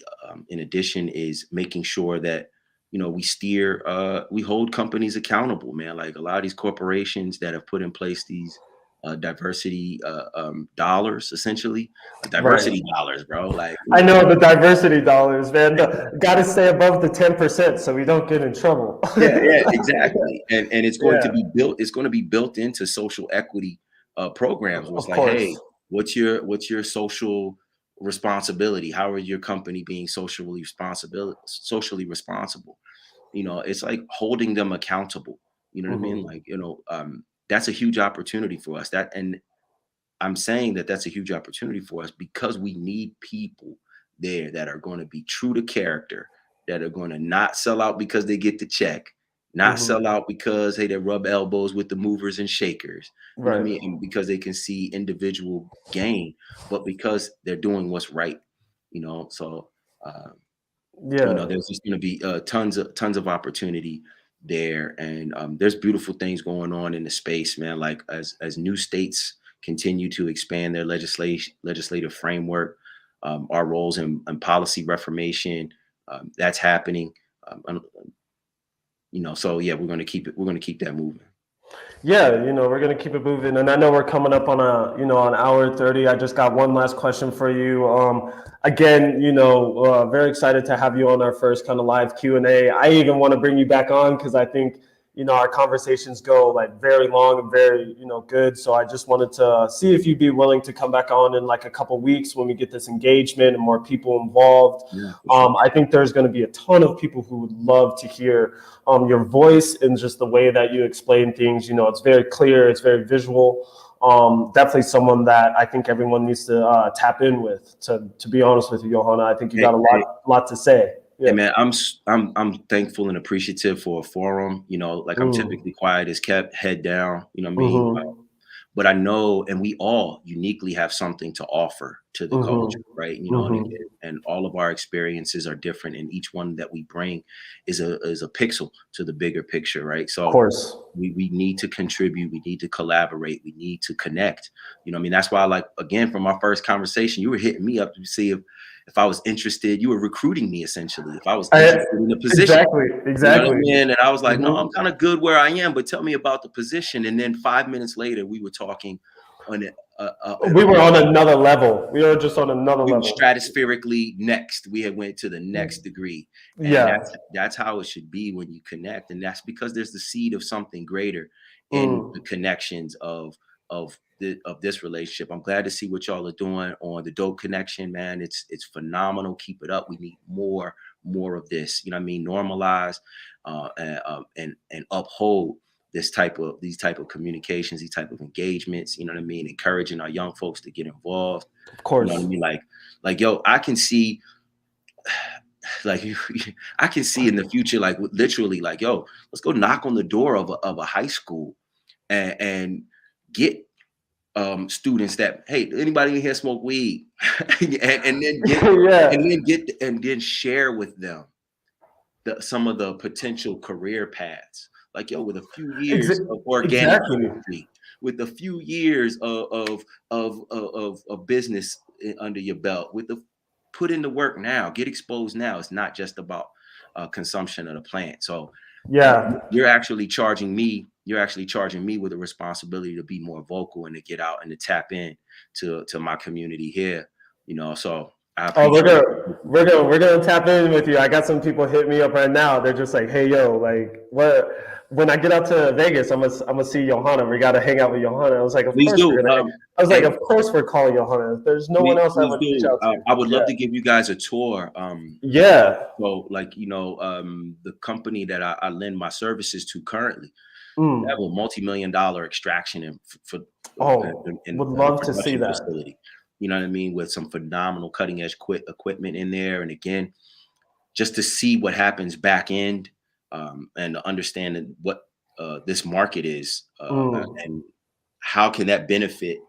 in addition, is making sure that we hold companies accountable, man. Like a lot of these corporations that have put in place these diversity dollars, essentially diversity dollars, bro. Like I know the diversity dollars, man. Got to stay above the 10% so we don't get in trouble. yeah, exactly. And it's going to be built. It's going to be built into social equity programs. Where it's Of like, hey, course. what's your social responsibility? How are your company being socially responsible? It's like holding them accountable. You know what I mean? Like, that's a huge opportunity for us. And I'm saying that that's a huge opportunity for us because we need people there that are going to be true to character, that are going to not sell out because they get the check, not sell out because, hey, they rub elbows with the movers and shakers, you know what I mean? And because they can see individual gain, but because they're doing what's right, so there's just going to be tons of opportunity there, and there's beautiful things going on in the space, man. Like as new states continue to expand their legislative framework, our roles in policy reformation. That's happening. So yeah, we're going to keep that moving. Yeah, we're going to keep it moving. And I know we're coming up on an hour 30. I just got one last question for you. Again, very excited to have you on our first kind of live Q&A. I even want to bring you back on because I think, our conversations go like very long and very, good. So I just wanted to see if you'd be willing to come back on in like a couple of weeks when we get this engagement and more people involved. Yeah, sure. I think there's going to be a ton of people who would love to hear your voice and just the way that you explain things. It's very clear, it's very visual. Definitely someone that I think everyone needs to tap in with. To be honest with you, Yuhanna, I think you got a lot to say. Yeah. Hey man, I'm thankful and appreciative for a forum. I'm typically quiet as kept, head down. You know what I mean? Mm-hmm. But I know, and we all uniquely have something to offer to the culture, right? And all of our experiences are different, and each one that we bring is a pixel to the bigger picture, right? So of course, we need to contribute, we need to collaborate, we need to connect. That's why, like, again, from our first conversation, you were hitting me up to see if I was interested. You were recruiting me essentially. If I was interested in the position, exactly. And I was like, no, I'm kind of good where I am, but tell me about the position. And then 5 minutes later, we were talking on it. We were on another level. We were just on another level. Stratospherically next. We had went to the next degree. And that's how it should be when you connect. And that's because there's the seed of something greater in the connections of this relationship. I'm glad to see what y'all are doing on the Dope Connection, man. It's phenomenal. Keep it up. We need more of this. Normalize and uphold these type of communications, these type of engagements. Encouraging our young folks to get involved. Of course. Like yo, I can see. Like I can see in the future, like literally, like yo, let's go knock on the door of a high school and get students that, hey, anybody in here smoke weed, and then share with them some of the potential career paths. Like yo, with a few years of organic chemistry, with a few years of business under your belt, put in the work now, get exposed now. It's not just about consumption of the plant. So you're actually charging me with a responsibility to be more vocal and to get out and to tap in to my community here. So we're gonna tap in with you. I got some people hit me up right now. They're just like, hey yo, like what? When I get out to Vegas, I'm gonna see Yuhanna. We gotta hang out with Yuhanna. I was like, of course we're calling Yuhanna. There's no one else I would reach out to. I would love to give you guys a tour. So like the company that I lend my services to currently, they have a multi-million-dollar extraction would love to see that facility. You know what I mean? With some phenomenal cutting edge equipment in there, and again, just to see what happens back end. And understanding what this market is and how can that benefit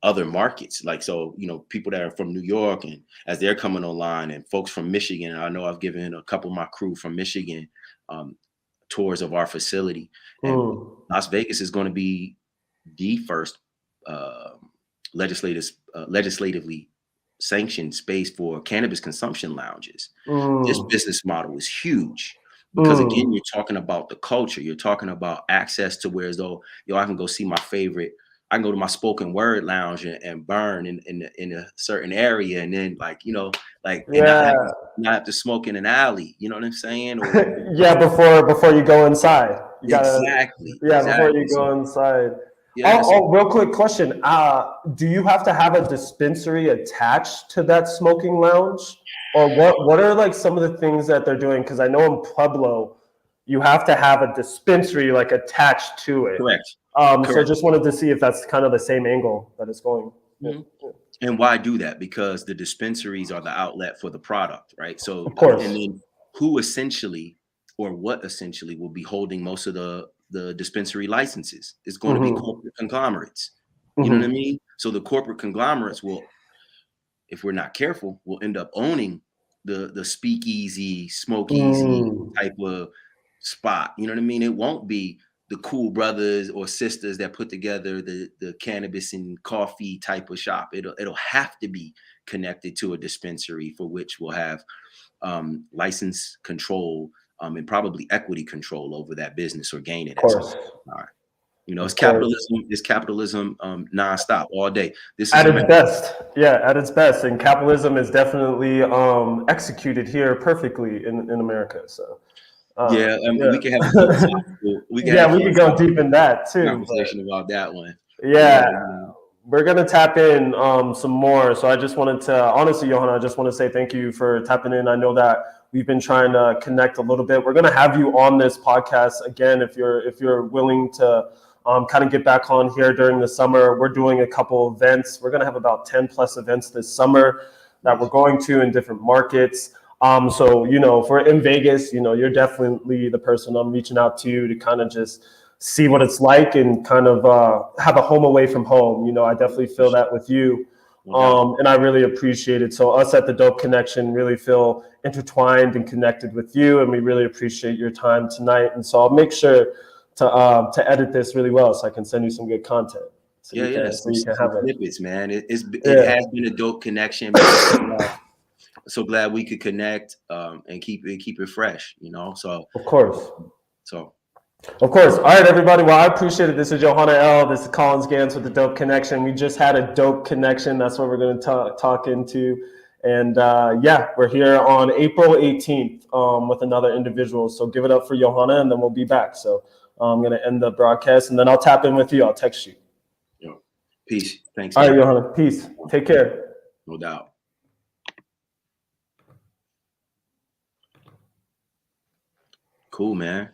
other markets. Like, so, people that are from New York and as they're coming online, and folks from Michigan, I know I've given a couple of my crew from Michigan tours of our facility. And Las Vegas is going to be the first legislatively sanctioned space for cannabis consumption lounges. This business model is huge. Because again, you're talking about the culture. You're talking about access to where, as though, I can go see my favorite. I can go to my spoken word lounge and burn in a certain area, and then and not have to smoke in an alley. You know what I'm saying? Or, before you go inside. Exactly. Before you go inside. Yeah, real quick question. Do you have to have a dispensary attached to that smoking lounge? Or what are like some of the things that they're doing? Because I know in Pueblo, you have to have a dispensary like attached to it. Correct. So I just wanted to see if that's kind of the same angle that it's going. Mm-hmm. And why do that? Because the dispensaries are the outlet for the product, right? So of course. And then what essentially will be holding most of the dispensary licenses is going to be corporate conglomerates. You know what I mean? So the corporate conglomerates will, if we're not careful, will end up owning the speakeasy, smoke easy type of spot. You know what I mean? It won't be the cool brothers or sisters that put together the cannabis and coffee type of shop. It'll have to be connected to a dispensary, for which will have license control and probably equity control over that business, or gain it Of at some course. point. You know, it's capitalism. It's capitalism nonstop all day. This is At its America. best, yeah, at its best, and capitalism is definitely executed here perfectly in America. So Yeah, yeah, we can have a philosophical, we can yeah, have a we could go deep philosophical in that too. conversation about that one. Yeah, Yeah, you know. we're gonna tap in some more. So I just wanted to, honestly, Yuhanna, I just want to say thank you for tapping in. I know that we've been trying to connect a little bit. We're gonna have you on this podcast again if you're willing to kind of get back on here during the summer. We're doing a couple events. We're gonna have about 10 plus events this summer that we're going to in different markets. So you know, if we're in Vegas, you know, you're definitely the person I'm reaching out to kind of just see what it's like and kind of have a home away from home. You know, I definitely feel that with you. And I really appreciate it. So us at the Dope Connection really feel intertwined and connected with you, and we really appreciate your time tonight. And so I'll make sure to edit this really well so I can send you some good content. So Yeah, you can, so you can have it. snippets, man. It Yeah. has been a dope connection. Man. So glad we could connect and keep it fresh, you know. So Of course. so Of course. All right, everybody. Well, I appreciate it. This is Yuhanna L. This is Collins Gans with the Dope Connection. We just had a dope connection. That's what we're going to talk into. And yeah, we're here on April 18th with another individual. So give it up for Yuhanna, and then we'll be back. So I'm going to end the broadcast, and then I'll tap in with you. I'll text you. yo, peace. Thanks. All right, Yuhanna. Peace. Take care. No doubt. Cool, man.